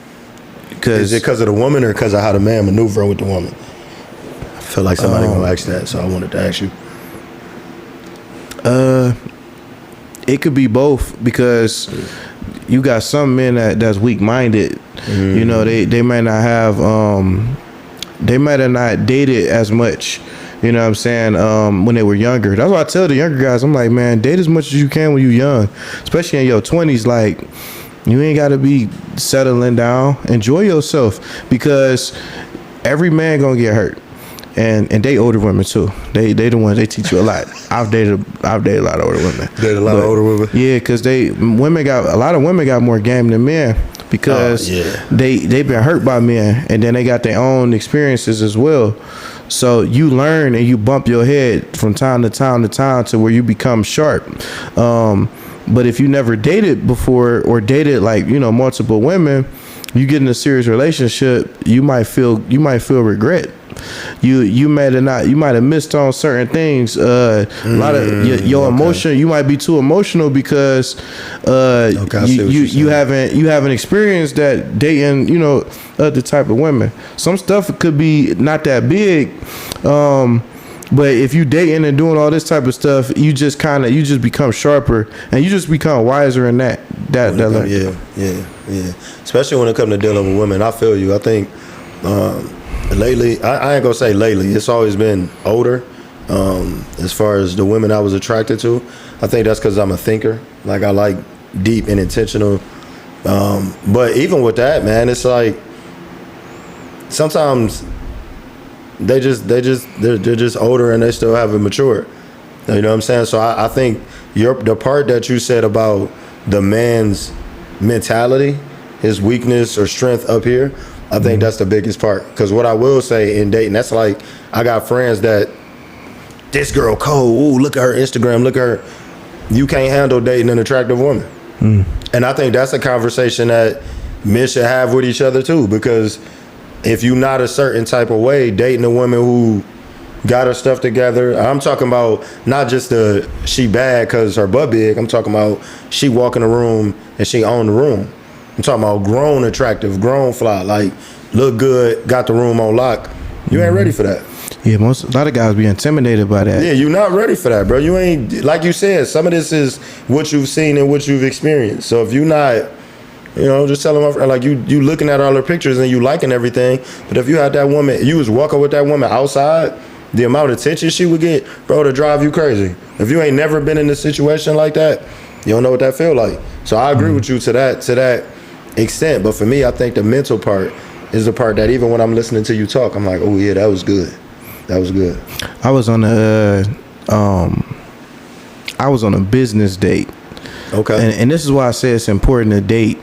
because is it because of the woman or because of how the man maneuver with the woman? I feel like somebody gonna ask that, so I wanted to ask you. It could be both, because you got some men that's weak-minded. Mm-hmm. You know, they might not have they might have not dated as much. You know what I'm saying? When they were younger. That's why I tell the younger guys, I'm like, man, date as much as you can when you're young, especially in your 20s. Like, you ain't got to be settling down. Enjoy yourself, because every man gonna get hurt. And they older women too. They the ones, they teach you a lot. I've dated a lot of older women. Dated a lot of older women. Yeah, because a lot of women got more game than men, because they've been hurt by men, and then they got their own experiences as well. So you learn and you bump your head from time to time to where you become sharp. But if you never dated before, or dated like, multiple women, you get in a serious relationship, you might feel regret. You might have missed on certain things. A lot of your emotion. You might be too emotional because you haven't experienced that dating. Other type of women. Some stuff could be not that big. But if you dating and doing all this type of stuff, you just become sharper, and you just become wiser in that. Yeah. Especially when it comes to dealing with women, I feel you. I think lately, I ain't gonna say lately. It's always been older. As far as the women I was attracted to, I think that's because I'm a thinker. Like, I like deep and intentional. But even with that, man, it's like sometimes they're just older and they still haven't matured. You know what I'm saying? So I think the part that you said about the man's mentality his weakness or strength up here. I think that's the biggest part. Because what I will say in dating, that's like, I got friends that, this girl cold, ooh, look at her Instagram, look at her. You can't handle dating an attractive woman. And I think that's a conversation that men should have with each other too, because if you're not a certain type of way, dating a woman who got her stuff together, I'm talking about not just she bad because her butt big, I'm talking about she walk in the room and she own the room. I'm talking about grown attractive, grown fly, like look good, got the room on lock. You ain't ready for that. Yeah, a lot of guys be intimidated by that. Yeah, you're not ready for that, bro. You ain't, like you said, some of this is what you've seen and what you've experienced. So if you're not, just tell them, like you looking at all her pictures and you liking everything, but if you had that woman, you was walking with that woman outside, the amount of attention she would get, bro, to drive you crazy. If you ain't never been in a situation like that, you don't know what that feel like. So I agree with you to that extent. But for me, I think the mental part is the part that even when I'm listening to you talk, I'm like, oh yeah, that was good. That was good. I was on a business date. Okay. And this is why I say it's important to date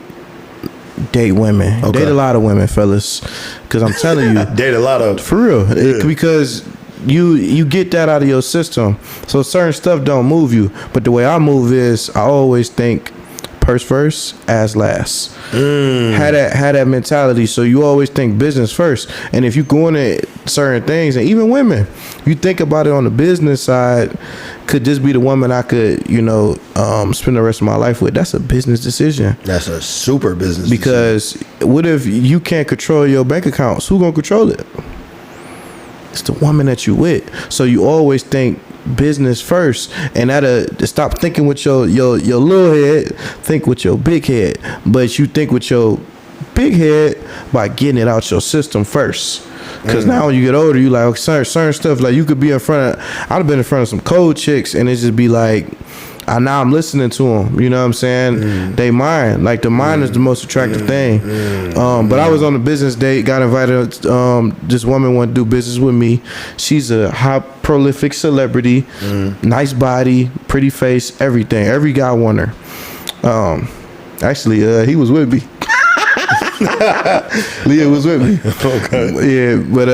women. Okay. Date a lot of women, fellas. Because I'm telling you. Date a lot of. For real. Yeah. Because you get that out of your system. So certain stuff don't move you. But the way I move is I always think purse first, ass last. Had that mentality. So you always think business first. And if you go into certain things, and even women, you think about it on the business side, could this be the woman I could, spend the rest of my life with? That's a business decision. That's a super business because decision. What if you can't control your bank accounts? Who gonna control it? It's the woman that you with. So you always think business first, and stop thinking with your little head, think with your big head. But you think with your big head by getting it out your system first. Because now when you get older, you like certain stuff, like you could be in front of, I'd have been in front of some cold chicks and it just be like, now I'm listening to them, you know what I'm saying? They mind, like the mind is the most attractive thing. But I was on a business date, got invited, this woman wanted to do business with me. She's a high prolific celebrity, nice body, pretty face, everything. Every guy want her. Actually, he was with me. Leah was with me. Okay. Yeah, but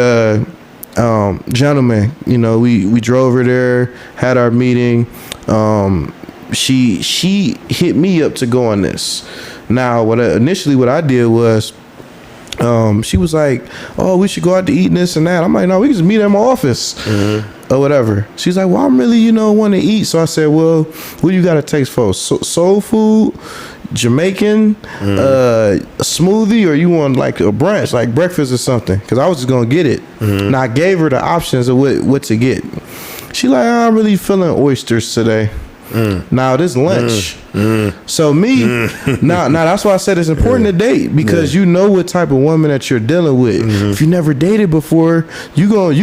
gentlemen, we drove her there, had our meeting. She hit me up to go on this. Now, what I did was, she was like, "Oh, we should go out to eat and this and that." I'm like, "No, we can just meet at my office or whatever." She's like, "Well, I'm really, want to eat." So I said, "Well, what do you got a taste for? Soul food, Jamaican, a smoothie, or you want like a brunch, like breakfast or something?" Because I was just gonna get it. And I gave her the options of what to get. She like, "I'm really feeling oysters today." Now this lunch. So me, now that's why I said it's important to date, because you know what type of woman that you're dealing with. If you never dated before, you gonna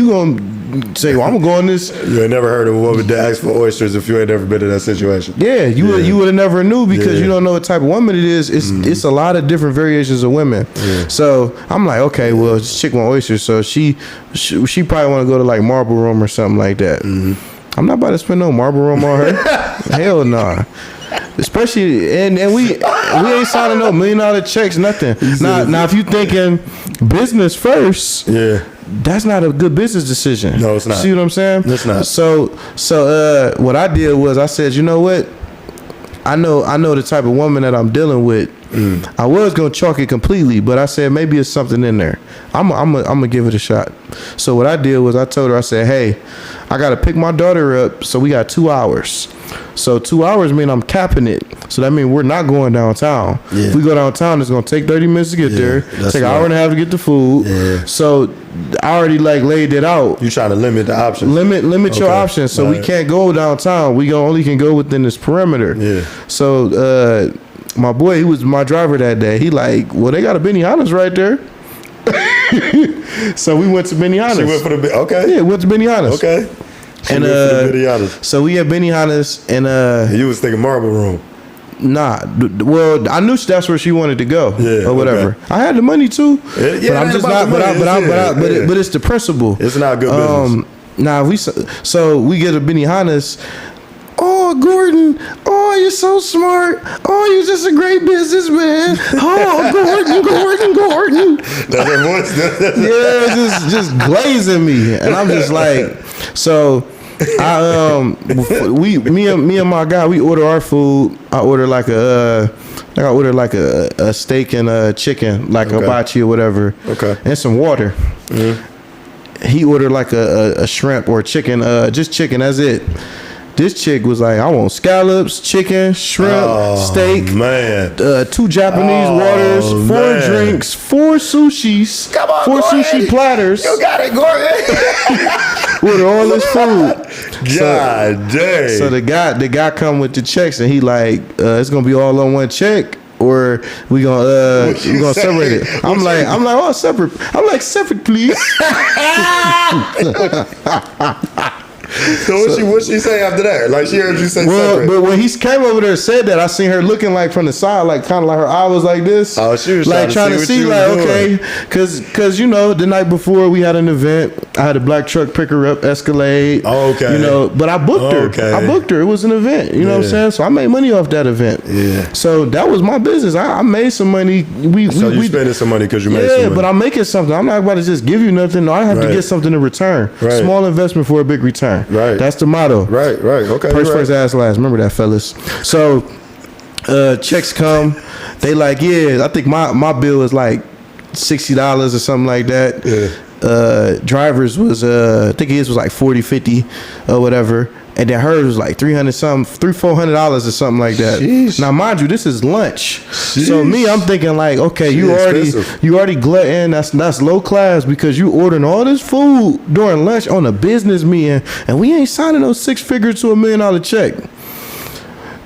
say, "Well, I'm gonna go on this." You ain't never heard of a woman to ask for oysters if you ain't ever been in that situation. Yeah, you would have never knew, because you don't know what type of woman it is. It's a lot of different variations of women. So I'm like, okay, well, this chick want oysters, so she probably want to go to like Marble Room or something like that. I'm not about to spend no Marble Room on her. Hell nah. Especially, and we ain't signing no $1 million checks, nothing. Now if you thinking business first, that's not a good business decision. No, it's not. See what I'm saying? It's not. So what I did was I said, you know what? I know the type of woman that I'm dealing with. I was gonna chalk it completely, but I said maybe it's something in there. I'm gonna give it a shot. So what I did was I told her, I said, "Hey, I gotta pick my daughter up, so we got 2 hours. So 2 hours mean I'm capping it. So that means we're not going downtown. If we go downtown, it's gonna take 30 minutes to get there. Take an hour and a half to get the food. So I already like laid it out. You trying to limit the options? Limit your options. So we can't go downtown. We only can go within this perimeter. So my boy, he was my driver that day. He like, well, they got a Benihana's right there. So we went to Benihana's. She went for the okay. Yeah, went to Benihana's. Okay. She and went for the Benihana's. So we at Benihana's, and you was thinking Marble Room. Nah, well, I knew that's where she wanted to go, or whatever. Okay. I had the money too, but I'm just not. But it's the principle. It's not good business. Now we get a Benihana's. Oh oh, Gordon, oh, you're so smart. Oh, you're just a great businessman. Oh, Gordon. That's her voice. Yeah, just glazing me, and I'm just like, so. Me and my guy, we order our food. I order like a steak and a chicken, like a hibachi or whatever, and some water. Mm-hmm. He ordered like a shrimp or chicken, just chicken. That's it. This chick was like, I want scallops, chicken, shrimp, steak, man, 2 Japanese waters, 4 drinks, 4 sushis, 4 sushi platters. You got it, Gordon. With all this food. God dang. So the guy come with the checks and he like, it's gonna be all on one check. Or we gonna separate it. I'm like, oh, separate. I'm like, separate, please. So what she say after that? Like she heard you say separate. But when he came over there and said that, I seen her looking like from the side, like kind of like her eye was like this. Oh, she was like trying to see like, okay, because you know the night before we had an event, I had a black truck pick her up, Escalade. Oh, okay. You know, but I booked her. I booked her. It was an event. You know what I'm saying? So I made money off that event. Yeah. So that was my business. I made some money. We spending some money because you made some money. Yeah, but I'm making something. I'm not about to just give you nothing. No, I have to get something in return. Right. Small investment for a big return. Right. That's the motto. Right. Okay. First, ass last. Remember that, fellas. So, checks come. They like, yeah. I think my bill is like $60 or something like that. Yeah. Drivers was I think his was like 40, 50 or whatever. And then hers was like $400 or something like that. Sheesh. Now, mind you, this is lunch. Sheesh. So me, I'm thinking like, okay, you already glutton. That's low class because you ordering all this food during lunch on a business meeting, and we ain't signing no 6 figure to $1 million check.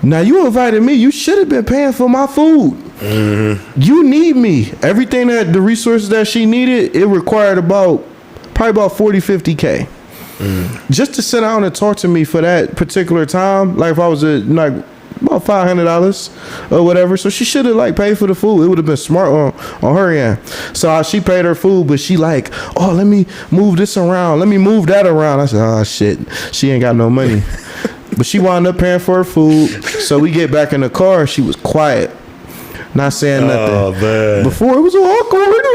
Now you invited me. You should have been paying for my food. Mm-hmm. You need me. Everything that the resources that she needed, it required probably about 40, 50K. Just to sit down and talk to me for that particular time, like if I was like about $500 or whatever. So she should have like paid for the food. It would have been smart on her end. So she paid her food, but she like, oh, let me move this around. Let me move that around. I said, oh shit, she ain't got no money. But she wound up paying for her food. So we get back in the car. She was quiet. Not saying nothing. Oh, man. Before it was awkward.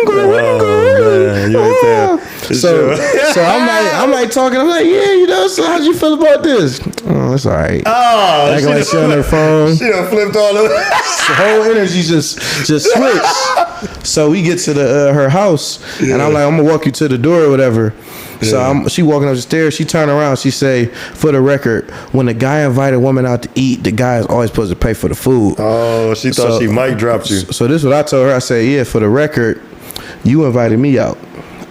So I'm like talking. I'm like, yeah, you know. So how'd you feel about this? Oh, it's all right. Oh, acting like she on her phone. She done flipped all over. The whole energy just switched. So we get to her house, and I'm like, I'm gonna walk you to the door or whatever. So she walking up the stairs. She turned around. She say, for the record, when a guy invite a woman out to eat, the guy is always supposed to pay for the food. Oh, she thought she might drop you. So this is what I told her. I said, yeah, for the record, you invited me out.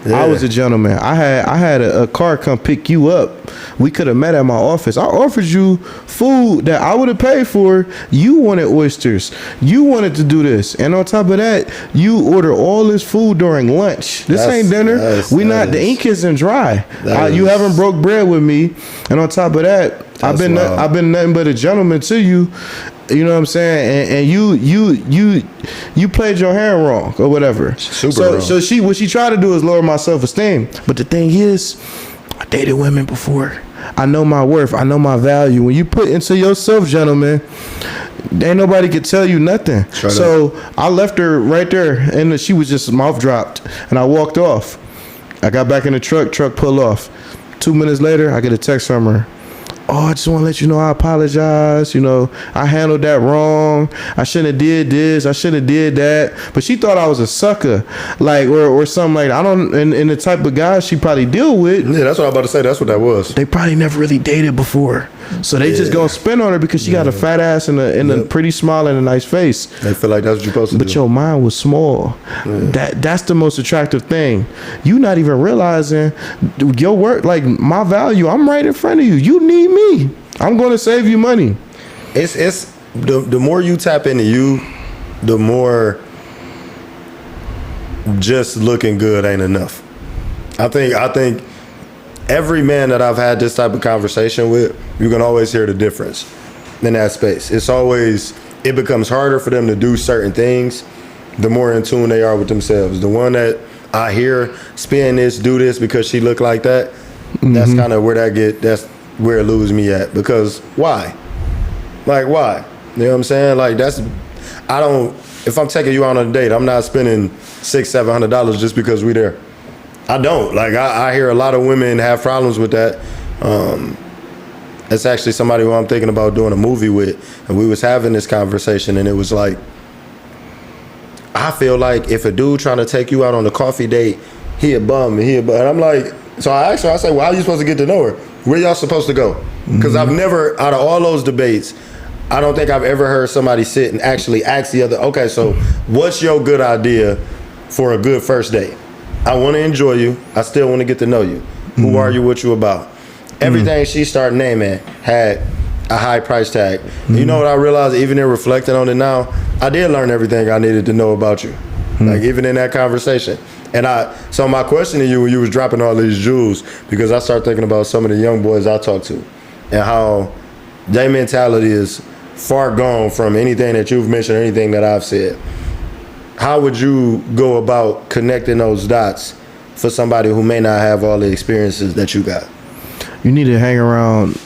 Yeah. I was a gentleman. I had a car come pick you up. We could have met at my office. I offered you food that I would have paid for. You wanted oysters. You wanted to do this. And on top of that, you order all this food during lunch. This ain't dinner. The ink isn't dry. You haven't broke bread with me. And on top of that, I've been nothing but a gentleman to you. You know what I'm saying? And you played your hand wrong or whatever. Super wrong. So what she tried to do is lower my self-esteem. But the thing is, I dated women before. I know my worth. I know my value. When you put into yourself, gentlemen, ain't nobody could tell you nothing. So I left her right there, and she was just mouth dropped, and I walked off. I got back in the truck pulled off. 2 minutes later, I get a text from her. Oh, I just want to let you know I apologize. You know, I handled that wrong. I shouldn't have did this. I shouldn't have did that. But she thought I was a sucker, like or something like that. I don't. And the type of guys she probably deal with. Yeah, that's what I'm about to say. That's what that was. They probably never really dated before, so they just gonna spin on her because she got a fat ass and a pretty smile and a nice face. They feel like that's what you're supposed to do. But your mind was small. That's the most attractive thing. You not even realizing your work, like my value. I'm right in front of you. You need me. I'm going to save you money. It's the more you tap into you, the more just looking good ain't enough. I think every man that I've had this type of conversation with, you can always hear the difference in that space. It becomes harder for them to do certain things the more in tune they are with themselves. The one that I hear spin this, do this because she look like that, that's kind of where that's where it loses me at. Because why? Like, why? You know what I'm saying? Like, if I'm taking you out on a date, I'm not spending $600-700 just because we there. I don't. Like, I hear a lot of women have problems with that. It's actually somebody who I'm thinking about doing a movie with, and we was having this conversation, and it was like, I feel like if a dude trying to take you out on a coffee date, he a bum, and I'm like, so I asked her, I said, well, how are you supposed to get to know her? Where y'all supposed to go? Because I've never, out of all those debates, I don't think I've ever heard somebody sit and actually ask the other, okay, so what's your good idea for a good first date? I want to enjoy you. I still want to get to know you. Who are you? What you about? Everything she started naming had a high price tag. You know what I realized, even in reflecting on it now, I did learn everything I needed to know about you. Like, even in that conversation. And so my question to you when you was dropping all these jewels, because I started thinking about some of the young boys I talk to and how their mentality is far gone from anything that you've mentioned or anything that I've said. How would you go about connecting those dots for somebody who may not have all the experiences that you got? You need to hang around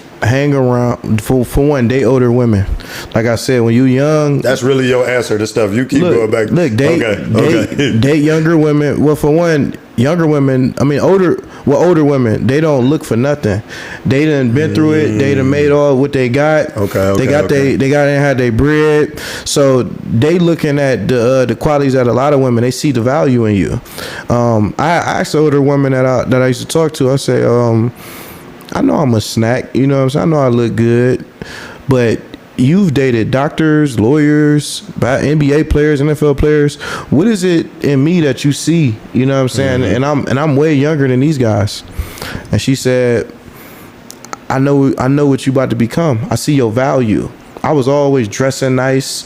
for one, date older women. Like I said, when you young, that's really your answer to stuff. You keep going back. Look, date younger women. Well, for one, younger women, older women, they don't look for nothing. They done been through it. They done made all what they got. They got and had their bread. So they looking at the qualities that a lot of women, they see the value in you. I asked older women that I used to talk to, I say, I know I'm a snack, you know what I'm saying? I know I look good, but you've dated doctors, lawyers, NBA players, NFL players. What is it in me that you see? You know what I'm saying? And I'm way younger than these guys. And she said, I know what you about to become. I see your value. I was always dressing nice,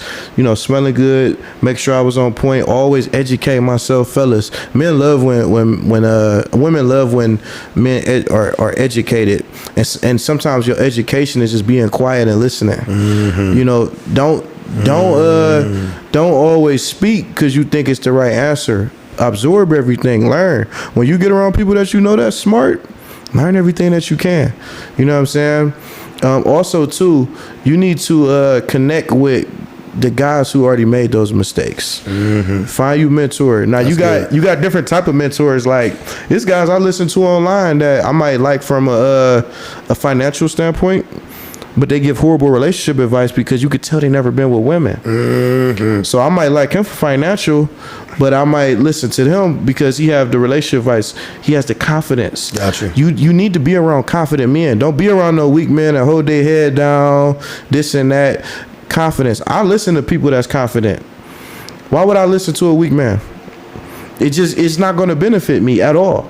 smelling good, make sure I was on point, always educate myself, fellas. Men love when women love when men are educated, and sometimes your education is just being quiet and listening. Don't always speak because you think it's the right answer. Absorb everything, learn. When you get around people that you know that's smart, learn everything that you can. You know what I'm saying? Also, too, you need to connect with the guys who already made those mistakes. Find you mentor. Now you got different type of mentors. Like, there's guys I listen to online that I might like from a financial standpoint, but they give horrible relationship advice because you could tell they never been with women. So I might like him for financial, but I might listen to him because he have the relationship advice. He has the confidence. Gotcha. You need to be around confident men. Don't be around no weak men that hold their head down, this and that. Confidence. I listen to people that's confident. Why would I listen to a weak man? It's not going to benefit me at all.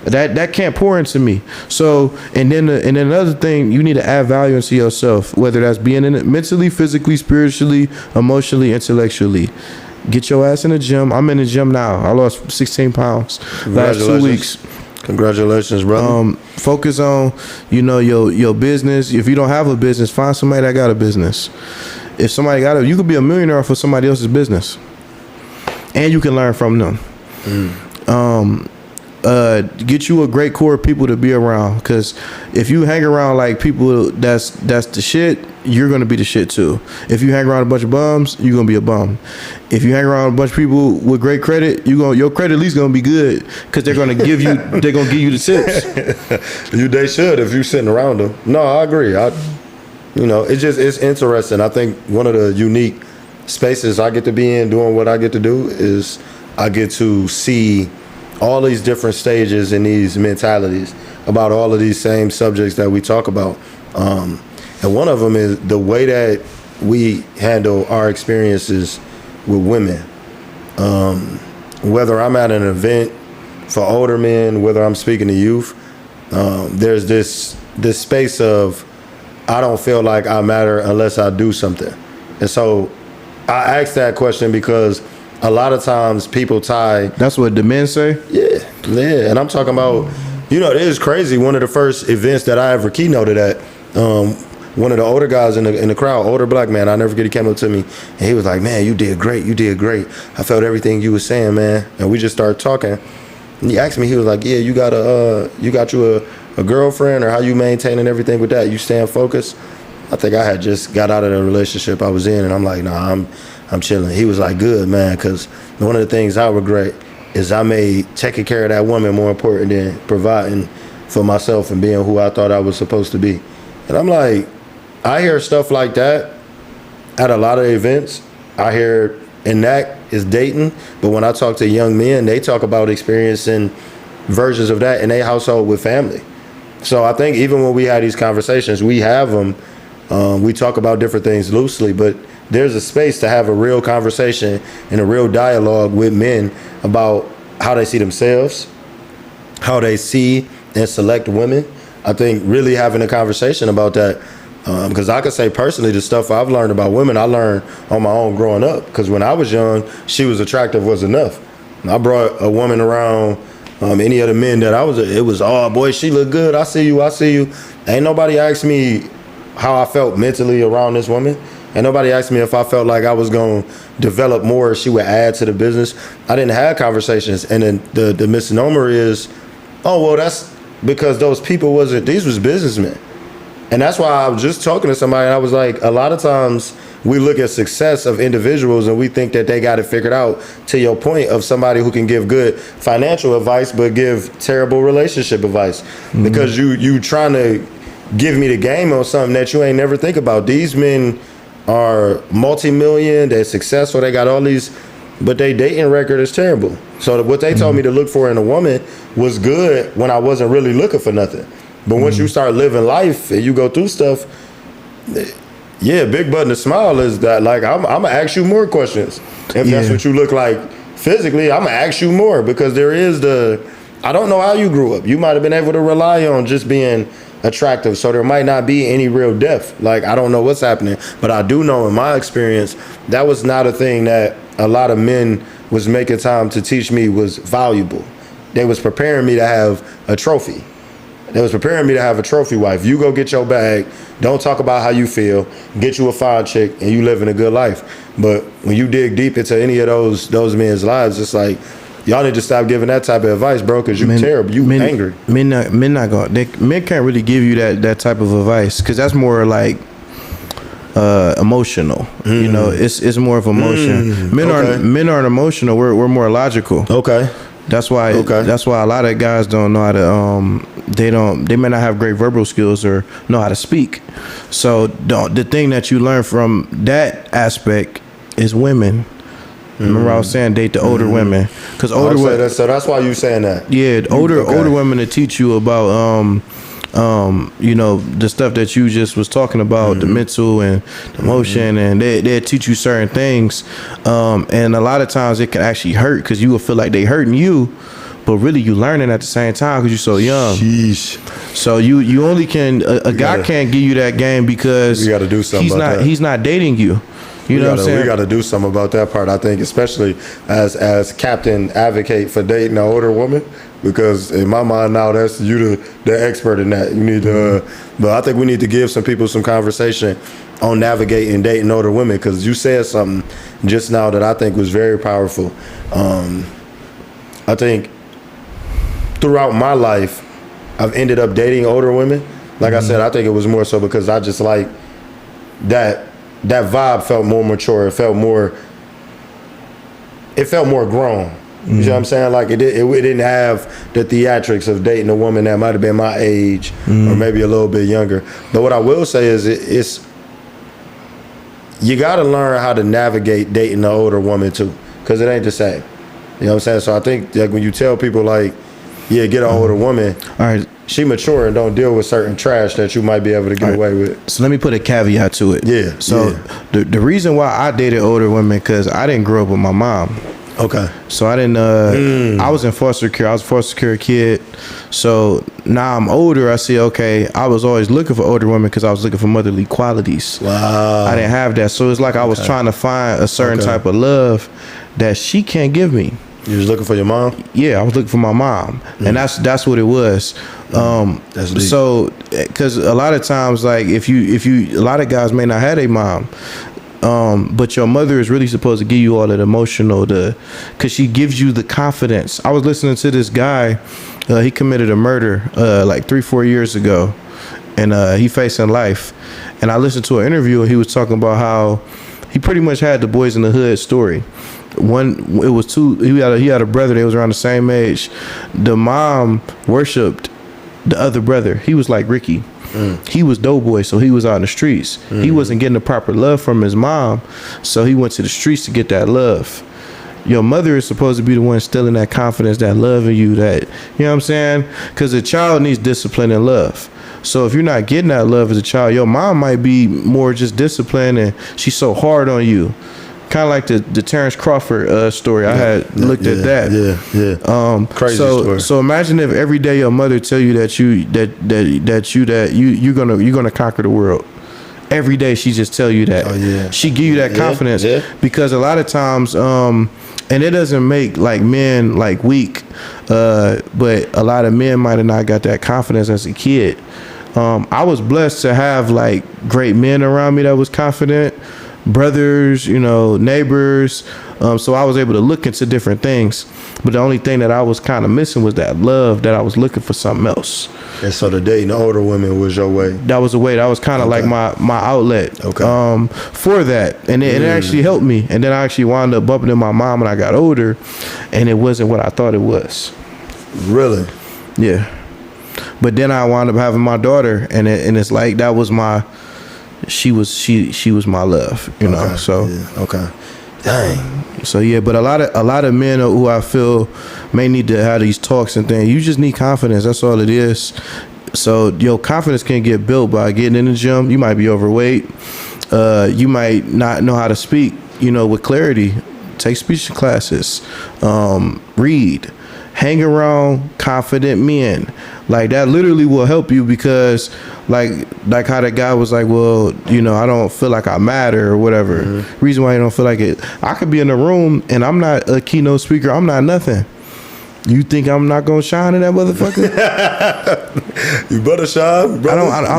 That can't pour into me. So, and then another thing, you need to add value into yourself, whether that's being in it mentally, physically, spiritually, emotionally, intellectually. Get your ass in the gym. I'm in the gym now. I lost 16 pounds last 2 weeks. Congratulations, brother. Focus on, your business. If you don't have a business, find somebody that got a business. If somebody got it, you could be a millionaire for somebody else's business, and you can learn from them. Get you a great core of people to be around, because if you hang around like people that's the shit, you're gonna be the shit too. If you hang around a bunch of bums, you're gonna be a bum. If you hang around a bunch of people with great credit, your credit at least gonna be good, because they're gonna give you the tips. They should, if you're sitting around them. No, I agree. It's interesting. I think one of the unique spaces I get to be in doing what I get to do is I get to see all these different stages and these mentalities about all of these same subjects that we talk about. And one of them is the way that we handle our experiences with women. Whether I'm at an event for older men, whether I'm speaking to youth, there's this space of, I don't feel like I matter unless I do something. And so I asked that question because a lot of times people tie. That's what the men say? Yeah. And I'm talking about, it is crazy. One of the first events that I ever keynoted at, one of the older guys in the crowd, older black man, I never forget, he came up to me and he was like, man, you did great. I felt everything you were saying, man. And we just started talking. And he asked me, he was like, yeah, you got a girlfriend, or how you maintaining everything with that? You staying focused? I think I had just got out of the relationship I was in, and I'm like, nah, I'm chilling. He was like, good, man, because one of the things I regret is I made taking care of that woman more important than providing for myself and being who I thought I was supposed to be. And I'm like, I hear stuff like that at a lot of events. I hear, and that is dating, but when I talk to young men, they talk about experiencing versions of that in their household with family. So I think even when we have these conversations, we have them. We talk about different things loosely, but there's a space to have a real conversation and a real dialogue with men about how they see themselves, how they see and select women. I think really having a conversation about that, because I could say personally, the stuff I've learned about women, I learned on my own growing up. Because when I was young, she was attractive was enough. And I brought a woman around any of the men that I was, it was, oh boy, she look good. I see you. Ain't nobody asked me how I felt mentally around this woman. And nobody asked me if I felt like I was going to develop more, she would add to the business. I didn't have conversations. And then the misnomer is, oh, well, that's because those people these was businessmen. And that's why I was just talking to somebody and I was like, a lot of times we look at success of individuals and we think that they got it figured out, to your point of somebody who can give good financial advice but give terrible relationship advice. Mm-hmm. Because you trying to give me the game on something that you ain't never think about. These men are multi-million, they're successful, they got all these, but their dating record is terrible. So what they told me to look for in a woman was good when I wasn't really looking for nothing. But once you start living life and you go through stuff, yeah, big button to smile is that, like, I'm gonna ask you more questions. If that's what you look like physically, I'm gonna ask you more, because there is I don't know how you grew up. You might have been able to rely on just being attractive, so there might not be any real depth. Like, I don't know what's happening, but I do know in my experience that was not a thing that a lot of men was making time to teach me was valuable. They was preparing me to have a trophy. They was preparing me to have a trophy wife. You go get your bag, don't talk about how you feel, get you a fine chick, and you living a good life. But when you dig deep into any of those men's lives, it's like, y'all need to stop giving that type of advice, bro, because you terrible. You angry. Men can't really give you that type of advice, because that's more like emotional. You know, it's more of emotion. Men aren't emotional. We're more logical. Okay. That's why a lot of guys don't know how to they may not have great verbal skills or know how to speak. So the thing that you learn from that aspect is women. Remember I was saying date the older women, because older women. So that's why you saying that. Yeah, older women to teach you about you know, the stuff that you just was talking about, the mental and the emotion, and they teach you certain things, and a lot of times it can actually hurt, because you will feel like they hurting you, but really you learning at the same time because you're so young. Sheesh. So you only can a guy can't give you that game because you got to do something. He's not dating you. You know what I'm saying? We got to do something about that part. I think, especially as captain advocate for dating an older woman, because in my mind now, that's you the expert in that. You need to, but I think we need to give some people some conversation on navigating dating older women, because you said something just now that I think was very powerful. I think throughout my life, I've ended up dating older women. Like I said, I think it was more so because I just like that vibe felt more mature. It felt more grown. You know what I'm saying? Like it didn't have the theatrics of dating a woman that might have been my age or maybe a little bit younger. But what I will say is it's you got to learn how to navigate dating an older woman too, because it ain't the same. You know what I'm saying? So I think like when you tell people like, yeah, get an older woman, all right, she mature and don't deal with certain trash that you might be able to get away with. So let me put a caveat to it. Yeah. So the reason why I dated older women, because I didn't grow up with my mom. Okay. So I didn't, I was in foster care. I was a foster care kid. So now I'm older. I see, okay, I was always looking for older women because I was looking for motherly qualities. Wow. I didn't have that. So it's like I was trying to find a certain type of love that she can't give me. You was looking for your mom? Yeah, I was looking for my mom. And that's what it was. That's deep. So, because a lot of times, like, if you, a lot of guys may not have a mom. But your mother is really supposed to give you all that emotional, because she gives you the confidence. I was listening to this guy, he committed a murder like 3-4 years ago, and he facing life. And I listened to an interview and he was talking about how he pretty much had the Boys in the Hood story. One, it was two. He had a brother. They was around the same age. The mom worshipped the other brother. He was like Ricky. He was Doughboy, so he was out in the streets. He wasn't getting the proper love from his mom, so he went to the streets to get that love. Your mother is supposed to be the one instilling that confidence, that love in you, that, you know what I'm saying? Because a child needs discipline and love. So if you're not getting that love as a child, your mom might be more just disciplined and she's so hard on you. Kind of like the Terrence Crawford story. I had looked at that. Crazy story. So imagine if every day your mother tell you that you're gonna conquer the world. Every day she just tell you that. Oh, yeah. She give you that confidence because a lot of times, and it doesn't make like men like weak, but a lot of men might have not got that confidence as a kid. I was blessed to have like great men around me that was confident. Brothers, you know, neighbors, so I was able to look into different things, but the only thing that I was kind of missing was that love, that I was looking for something else. And so the dating older women was your way. That was a way. That was kind of like my outlet for that, and it actually helped me. And then I actually wound up bumping into my mom when I got older, and it wasn't what I thought it was. Really? Yeah. But then I wound up having my daughter, and it's like that was my. She was my love, you know. So dang. So yeah, but a lot of men who I feel may need to have these talks and things. You just need confidence. That's all it is. So your confidence can get built by getting in the gym. You might be overweight. You might not know how to speak, you know, with clarity. Take speech classes. Read. Hang around confident men. Like that literally will help you because like how that guy was like, well, you know, I don't feel like I matter or whatever. Reason why you don't feel like it. I could be in a room and I'm not a keynote speaker. I'm not nothing. You think I'm not gonna shine in that motherfucker? You better shine, brother. I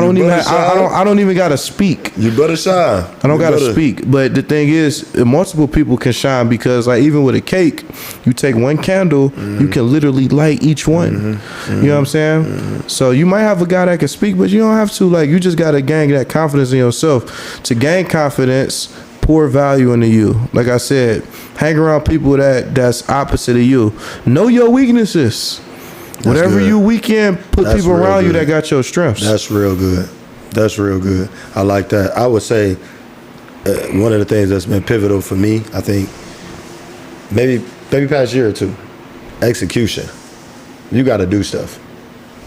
don't even gotta speak. You better shine. I don't gotta speak. But the thing is, multiple people can shine because, like, even with a cake, you take one candle, you can literally light each one. You know what I'm saying? So you might have a guy that can speak, but you don't have to. Like, you just gotta gain that confidence in yourself. To gain confidence, pour value into you. Like I said, hang around people that's opposite of you. Know your weaknesses. Whatever you weak in, put people around you that got your strengths. That's real good. That's real good. I like that. I would say one of the things that's been pivotal for me, I think, maybe past year or two, execution. You got to do stuff.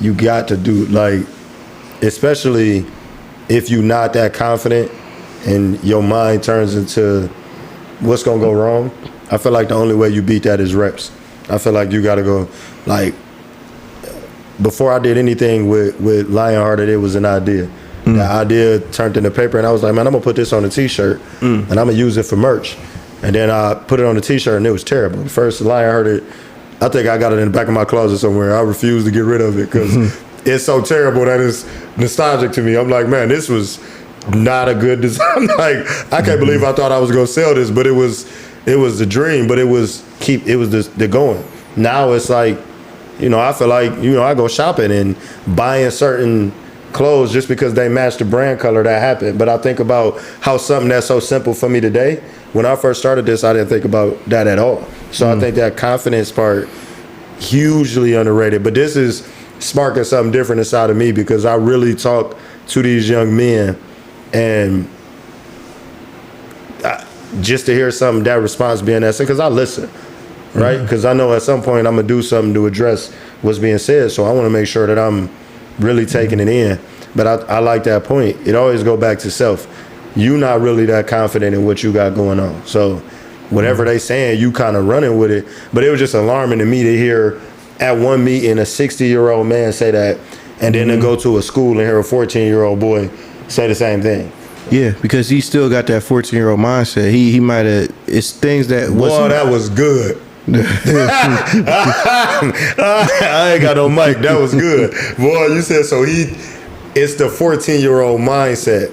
You got to do, like, especially if you're not that confident and your mind turns into what's gonna go wrong. I feel like the only way you beat that is reps. I feel like you gotta go, like, before I did anything with Lionhearted, it was an idea. The idea turned into paper, and I was like, man, I'm gonna put this on a t-shirt and I'm gonna use it for merch. And then I put it on the t-shirt and it was terrible. First Lionhearted, I think I got it in the back of my closet somewhere. I refuse to get rid of it because it's so terrible that it's nostalgic to me. I'm like, man, this was not a good design. Like, I can't believe I thought I was gonna sell this, but it was the dream. But it was the going. Now it's like, you know, I feel like, you know, I go shopping and buying certain clothes just because they match the brand color that happened. But I think about how something that's so simple for me today. When I first started this, I didn't think about that at all. So I think that confidence part, hugely underrated. But this is sparking something different inside of me because I really talk to these young men. And just to hear something, that response being that, because I listen, right? Because I know at some point I'm going to do something to address what's being said. So I want to make sure that I'm really taking it in. But I like that point. It always go back to self. You not really that confident in what you got going on. So whatever they saying, you kind of running with it. But it was just alarming to me to hear at one meeting a 60-year-old man say that, and then to go to a school and hear a 14-year-old boy say the same thing. Yeah, because he still got that 14-year-old mindset. He might have. It's things that. Boy, that was good. I ain't got no mic. That was good. Boy, you said so. It's the 14-year-old mindset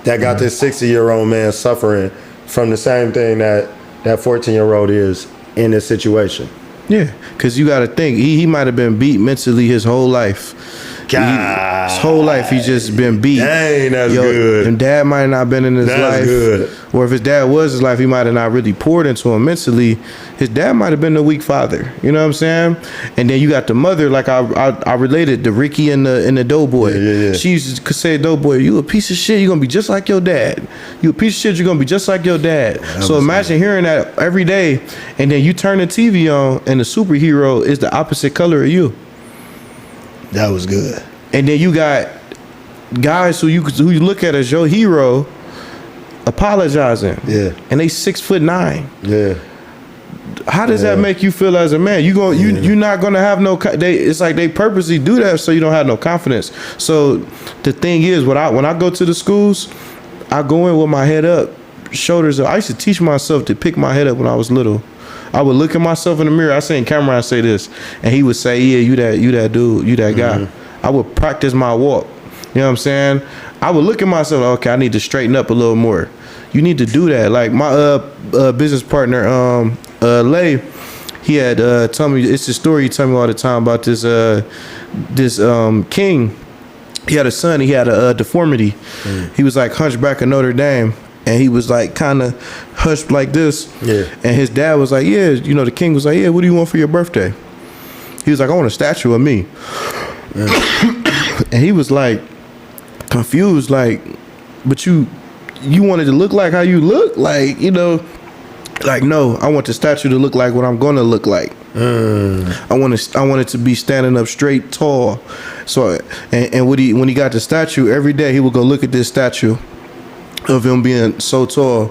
that got this 60-year-old man suffering from the same thing that 14-year-old is in this situation. Yeah, because you got to think he might have been beat mentally his whole life. God. His whole life he's just been beat. Dang, that's good. And dad might not have been in his That's life. good. Or if his dad was his life, he might have not really poured into him mentally. His dad might have been the weak father. You know what I'm saying? And then you got the mother, like I related to Ricky and the Doughboy. Yeah. She used to say, Doughboy, you a piece of shit, you're gonna be just like your dad. You a piece of shit, you're gonna be just like your dad. So imagine hearing that every day, and then you turn the TV on and the superhero is the opposite color of you. That was good. And then you got guys who you look at as your hero apologizing. Yeah. And they 6'9". Yeah. How does that make you feel as a man? You're not gonna have no. It's like they purposely do that so you don't have no confidence. So the thing is, when I go to the schools, I go in with my head up, shoulders up. I used to teach myself to pick my head up when I was little. I would look at myself in the mirror. I seen Cameron say this, and he would say, "Yeah, you that dude, you that guy." I would practice my walk. You know what I'm saying? I would look at myself, okay, I need to straighten up a little more. You need to do that. Like my business partner, Lay, he had told me, it's a story he told me all the time about this king. He had a son, he had a deformity. He was like hunchback of Notre Dame. And he was like kind of hushed like this. Yeah. And his dad was like, yeah, you know, the king was like, yeah, what do you want for your birthday? He was like, I want a statue of me. And he was like confused, like, but you wanted to look like how you look? Like, you know, like, no, I want the statue to look like what I'm gonna look like. I want it to be standing up straight, tall. So, and when he got the statue, every day he would go look at this statue of him being so tall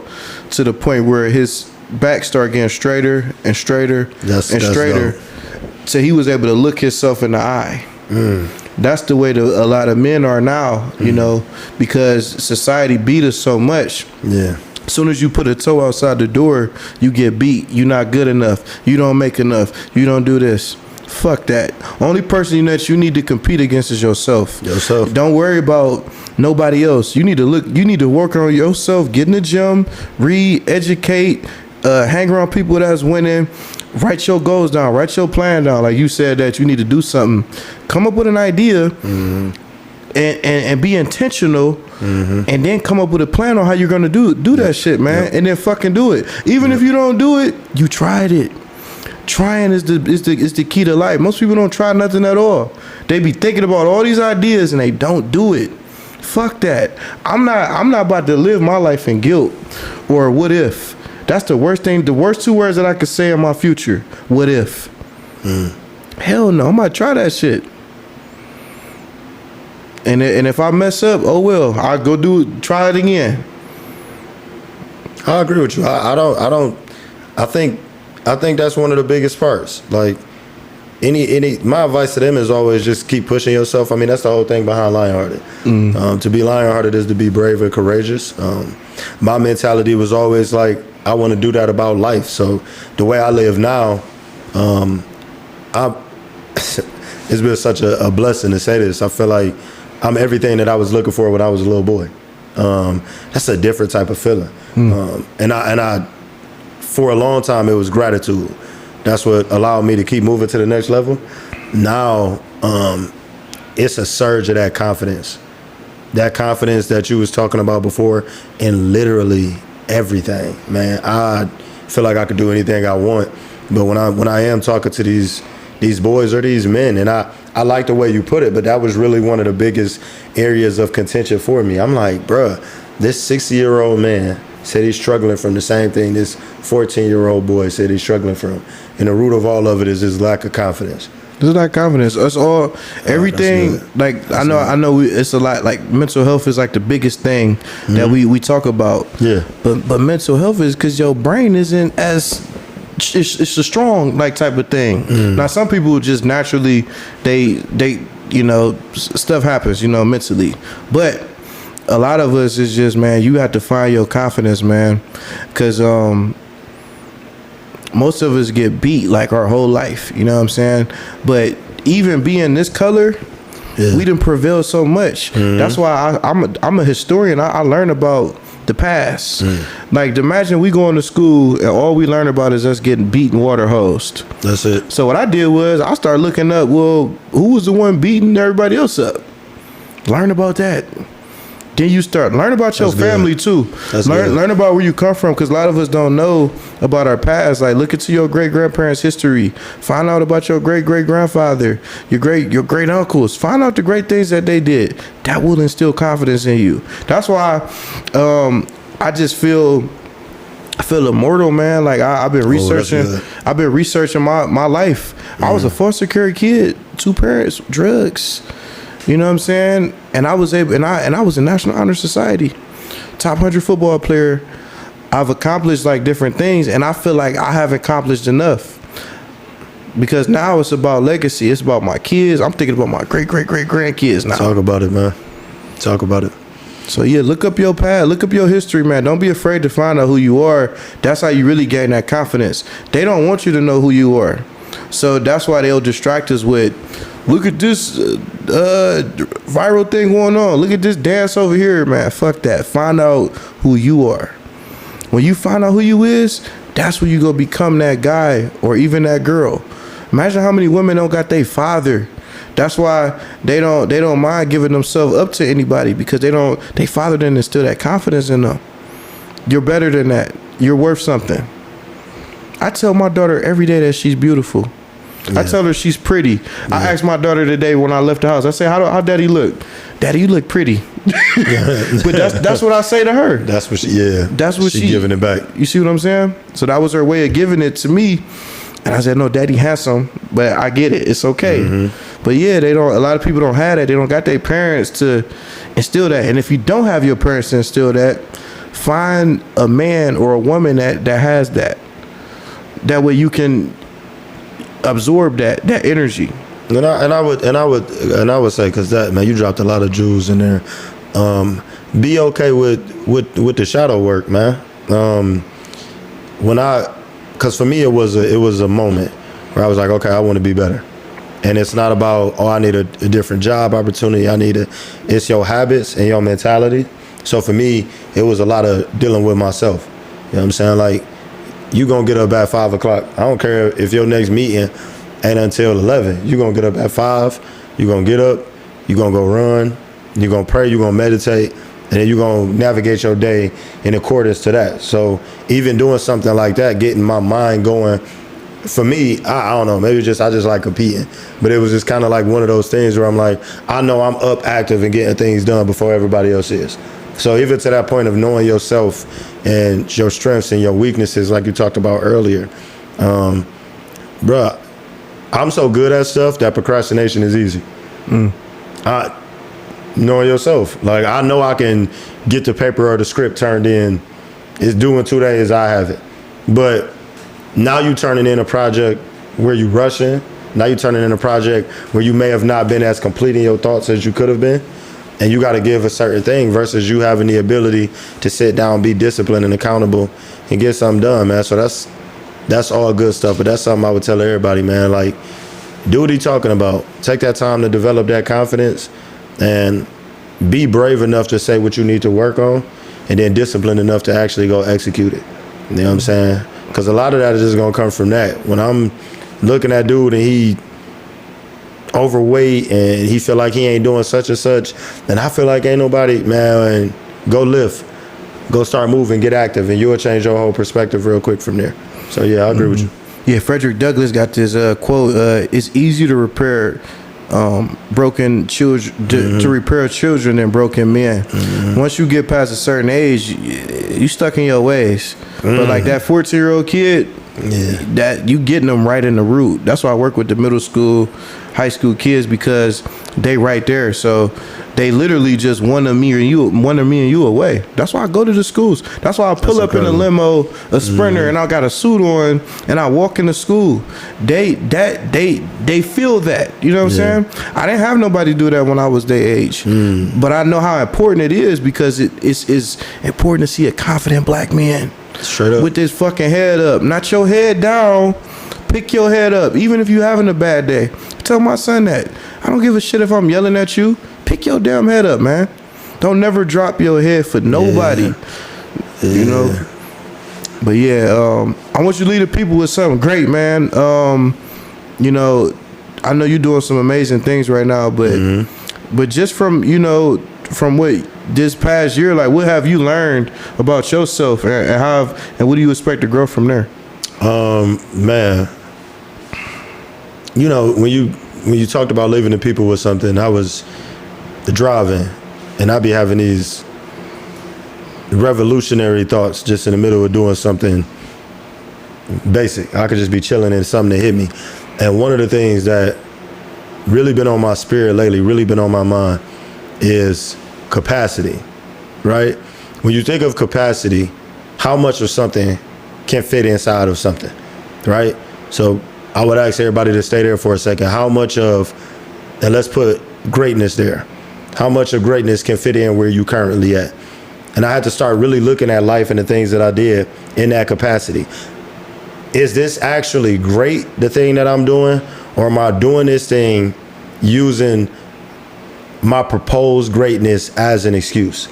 to the point where his back started getting straighter and straighter and straighter. Dope. So he was able to look himself in the eye. That's the way a lot of men are now, you know, because society beat us so much. Yeah. As soon as you put a toe outside the door, you get beat. You're not good enough. You don't make enough. You don't do this. Fuck that. Only person that you need to compete against is yourself. Don't worry about nobody else. You need to work on yourself, get in the gym, read, educate, hang around people that's winning. Write your goals down. Write your plan down. Like you said that you need to do something. Come up with an idea and be intentional and then come up with a plan on how you're going to do that shit, man. And then fucking do it. Even if you don't do it, you tried it. Trying is the key to life. Most people don't try nothing at all. They be thinking about all these ideas and they don't do it. Fuck that. I'm not about to live my life in guilt or what if. That's the worst thing. The worst two words that I could say in my future. What if? Hell no. I'm gonna try that shit. And if I mess up, oh well. I'll go try it again. I agree with you. I think that's one of the biggest parts. Like my advice to them is always just keep pushing yourself. I mean, that's the whole thing behind Lionhearted. To be Lionhearted is to be brave and courageous. My mentality was always like, I want to do that about life. So the way I live now, it's been such a blessing to say this. I feel like I'm everything that I was looking for when I was a little boy. That's a different type of feeling. And I for a long time, it was gratitude. That's what allowed me to keep moving to the next level. Now, it's a surge of that confidence. That confidence that you was talking about before in literally everything, man. I feel like I could do anything I want. But when I am talking to these boys or these men, and I like the way you put it, but that was really one of the biggest areas of contention for me. I'm like, bruh, this 60-year-old man said he's struggling from the same thing this 14-year-old boy said he's struggling from. And the root of all of it is his lack of confidence. There's not confidence. Us all, everything. Like I know. It's a lot. Like mental health is like the biggest thing that we talk about. Yeah. But mental health is because your brain isn't as. It's a strong like type of thing. Now some people just naturally they you know stuff happens mentally, but a lot of us is just, man, you have to find your confidence, man, because most of us get beat like our whole life, you know what I'm saying? But even being this color, we done prevail so much. That's why I'm a historian. I learn about the past. Like, imagine we going to school and all we learn about is us getting beaten water hosed. That's it. So what I did was I started looking up, well, who was the one beating everybody else up? Learn about that. Then you start learn about your family too. Learn about where you come from, because a lot of us don't know about our past. Like, look into your great grandparents' history. Find out about your great great grandfather, your great uncles. Find out the great things that they did. That will instill confidence in you. That's why I just feel immortal, man. Like I've been researching. I've been researching my life. I was a foster care kid, 2 parents, drugs. You know what I'm saying? And I was able, and I was in National Honor Society, top 100 football player. I've accomplished like different things, and I feel like I haven't accomplished enough, because now it's about legacy. It's about my kids. I'm thinking about my great great great grandkids now. Talk about it, man. Talk about it. So yeah, look up your past, look up your history, man. Don't be afraid to find out who you are. That's how you really gain that confidence. They don't want you to know who you are, so that's why they'll distract us with, look at this viral thing going on. Look at this dance over here, man. Fuck that. Find out who you are. When you find out who you is, that's when you go become that guy or even that girl. Imagine how many women don't got their father. That's why they don't mind giving themselves up to anybody, because they father didn't instill that confidence in them. You're better than that. You're worth something. I tell my daughter every day that she's beautiful. Yeah. I tell her she's pretty. Yeah. I asked my daughter today when I left the house, I said, how daddy look? Daddy, you look pretty. But that's what I say to her. That's what she giving it back. You see what I'm saying? So that was her way of giving it to me. And I said, no, daddy handsome, but I get it. It's okay. Mm-hmm. But yeah, a lot of people don't have that. They don't got their parents to instill that. And if you don't have your parents to instill that, find a man or a woman that has that. That way you can absorb that energy. And I would say, because that, man, you dropped a lot of jewels in there. Be okay with the shadow work, man. Because for me it was a moment where I was like, okay, I want to be better. And it's not about, oh, I need a different job opportunity. It's your habits and your mentality. So for me, it was a lot of dealing with myself. You know what I'm saying? Like, you gonna get up at 5 o'clock. I don't care if your next meeting ain't until 11. You gonna get up at 5. You gonna get up. You gonna go run. You gonna pray. You gonna meditate, and then you gonna navigate your day in accordance to that. So even doing something like that, getting my mind going. For me, I don't know. Maybe I just like competing, but it was just kind of like one of those things where I'm like, I know I'm up, active, and getting things done before everybody else is. So even to that point of knowing yourself and your strengths and your weaknesses, like you talked about earlier, bruh, I'm so good at stuff that procrastination is easy. Knowing yourself, like, I know I can get the paper or the script turned in. It's due in 2 days. I have it, but now you turning in a project where you rushing. Now you turning in a project where you may have not been as complete in your thoughts as you could have been. And you got to give a certain thing versus you having the ability to sit down, be disciplined and accountable, and get something done, man. So that's all good stuff. But that's something I would tell everybody, man. Like, do what he's talking about. Take that time to develop that confidence, and be brave enough to say what you need to work on, and then disciplined enough to actually go execute it. You know what I'm saying? Because a lot of that is just going to come from that. When I'm looking at dude and he overweight and he feel like he ain't doing such and such, and I feel like ain't nobody, man, go lift, go start moving, get active, and you'll change your whole perspective real quick from there. So yeah, I agree with you. Yeah, Frederick Douglass got this quote, it's easier to repair broken children to repair children than broken men. Once you get past a certain age, you stuck in your ways. But like that 14-year-old kid, that you getting them right in the root. That's why I work with the middle school, high school kids, because they right there. So they literally just one of me and you away. That's why I go to the schools. That's why I pull up in a limo, a Sprinter, and I got a suit on, and I walk into school. They feel that. You know what I'm saying? I didn't have nobody do that when I was their age, but I know how important it is, because it's important to see a confident black man. Straight up. With this fucking head up. Not your head down. Pick your head up. Even if you having a bad day. I tell my son that. I don't give a shit if I'm yelling at you. Pick your damn head up, man. Don't never drop your head for nobody. You know. But yeah, I want you to lead the people with something great, man. You know, I know you're doing some amazing things right now, but just from from what this past year, like what have you learned about yourself, and what do you expect to grow from there? Man, you know, when you talked about leaving the people with something, I was driving, and I'd be having these revolutionary thoughts just in the middle of doing something basic. I could just be chilling and something that hit me. And one of the things that really been on my spirit lately, really been on my mind, is capacity, right? When you think of capacity, how much of something can fit inside of something, right? So I would ask everybody to stay there for a second. How much of, and let's put greatness there, how much of greatness can fit in where you currently at? And I had to start really looking at life and the things that I did in that capacity. Is this actually great, the thing that I'm doing? Or am I doing this thing using my proposed greatness as an excuse?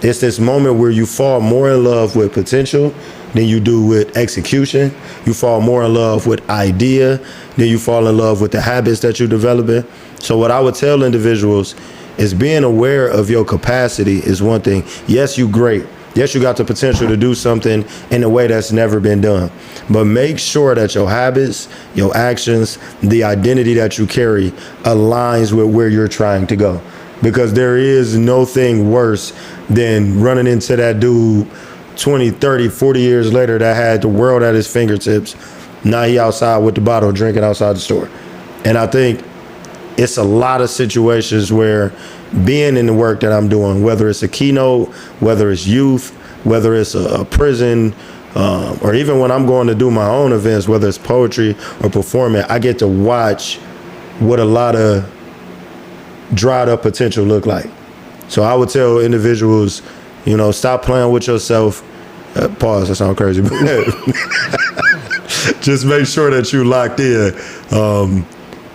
It's this moment where you fall more in love with potential than you do with execution. You fall more in love with idea than you fall in love with the habits that you're developing. So what I would tell individuals is being aware of your capacity is one thing. Yes, you great. Yes, you got the potential to do something in a way that's never been done. But make sure that your habits, your actions, the identity that you carry aligns with where you're trying to go. Because there is no thing worse than running into that dude 20, 30, 40 years later that had the world at his fingertips. Now he outside with the bottle drinking outside the store. And I think it's a lot of situations where being in the work that I'm doing, whether it's a keynote, whether it's youth, whether it's a prison, or even when I'm going to do my own events, whether it's poetry or performing, I get to watch what a lot of dried up potential look like. So I would tell individuals, stop playing with yourself. Pause, that sounds crazy. Just make sure that you locked in.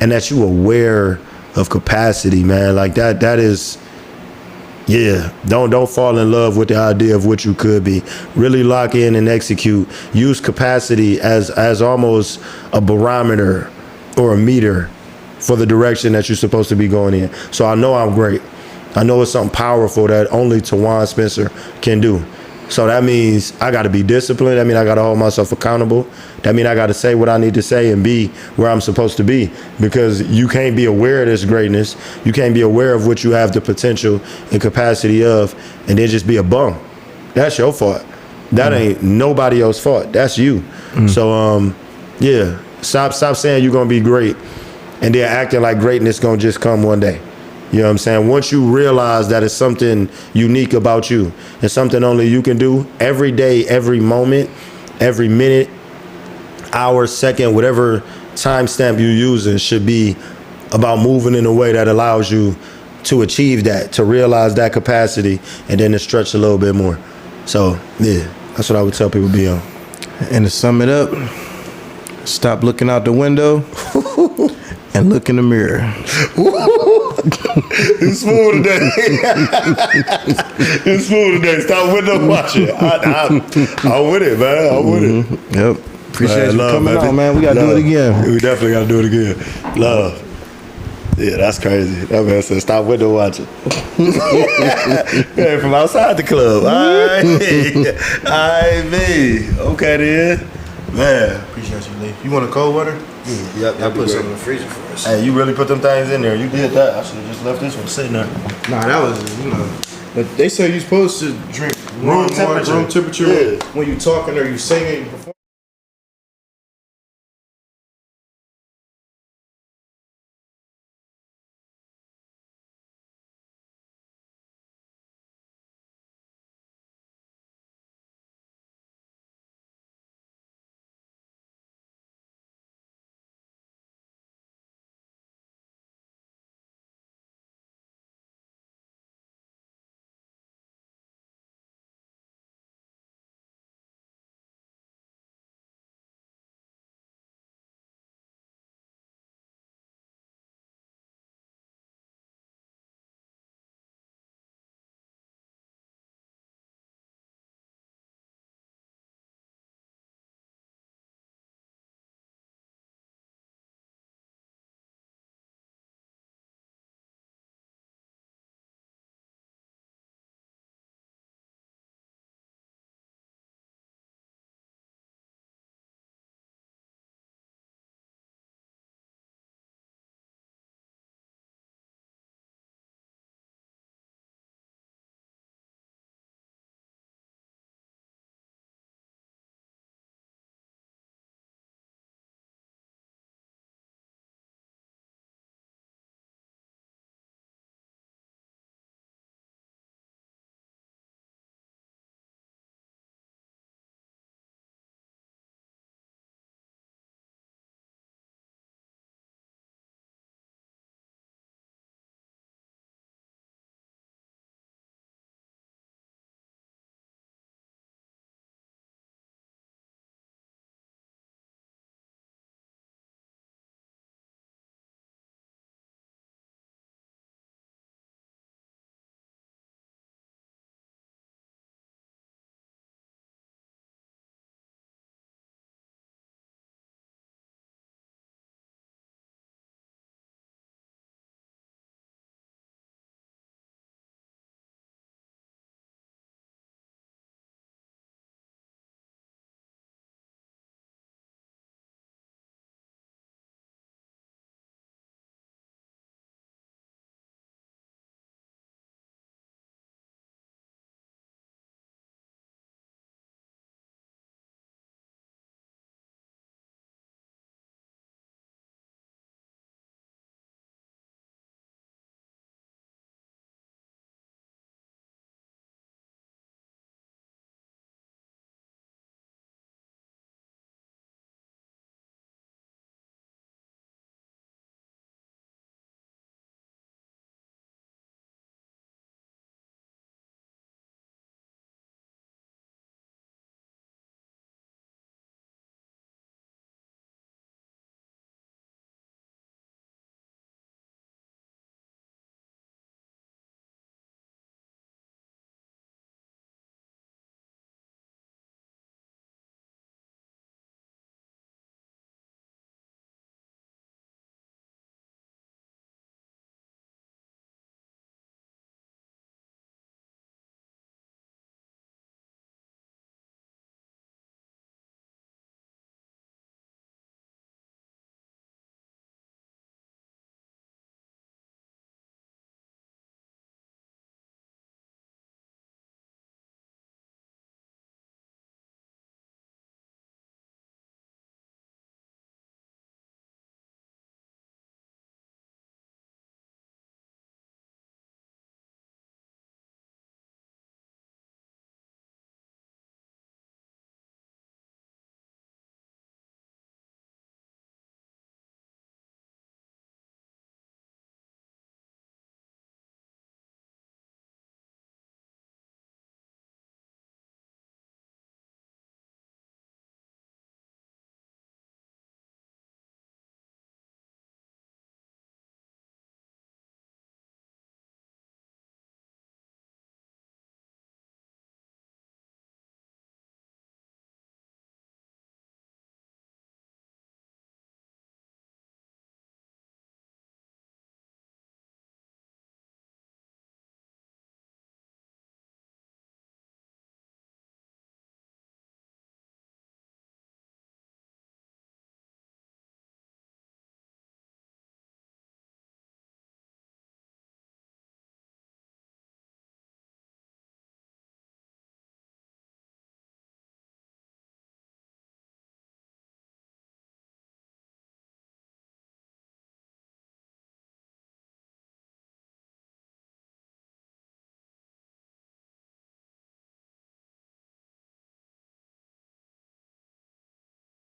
And that you aware of capacity, man. Like that is, yeah. Don't fall in love with the idea of what you could be. Really lock in and execute. Use capacity as almost a barometer or a meter for the direction that you're supposed to be going in. So I know I'm great. I know it's something powerful that only Tawan Spencer can do. So that means I got to be disciplined. That means I got to hold myself accountable. That means I got to say what I need to say and be where I'm supposed to be, because you can't be aware of this greatness. You can't be aware of what you have the potential and capacity of and then just be a bum. That's your fault. That ain't nobody else's fault. That's you. So, yeah, stop saying you're going to be great and then acting like greatness going to just come one day. You know what I'm saying? Once you realize that it's something unique about you and something only you can do, every day, every moment, every minute, hour, second, whatever timestamp you're using should be about moving in a way that allows you to achieve that, to realize that capacity, and then to stretch a little bit more. So, yeah, that's what I would tell people be on. And to sum it up, stop looking out the window and look in the mirror. It's smooth today. It's smooth today. Stop window watching. I'm with it, man. I'm with it. Yep. Appreciate you coming on, man. We got to do it again. We definitely got to do it again. Love. Yeah, that's crazy. That man said, stop window watching. Man, from outside the club. All right, me. Okay, then. Man. Appreciate you, Lee. You want a cold water? Yep, I put something in the freezer for us. Hey, you really put them things in there. You did that. I should have just left this one sitting there. Nah, that was, but they say you're supposed to drink room temperature Yeah. when you talking or you singing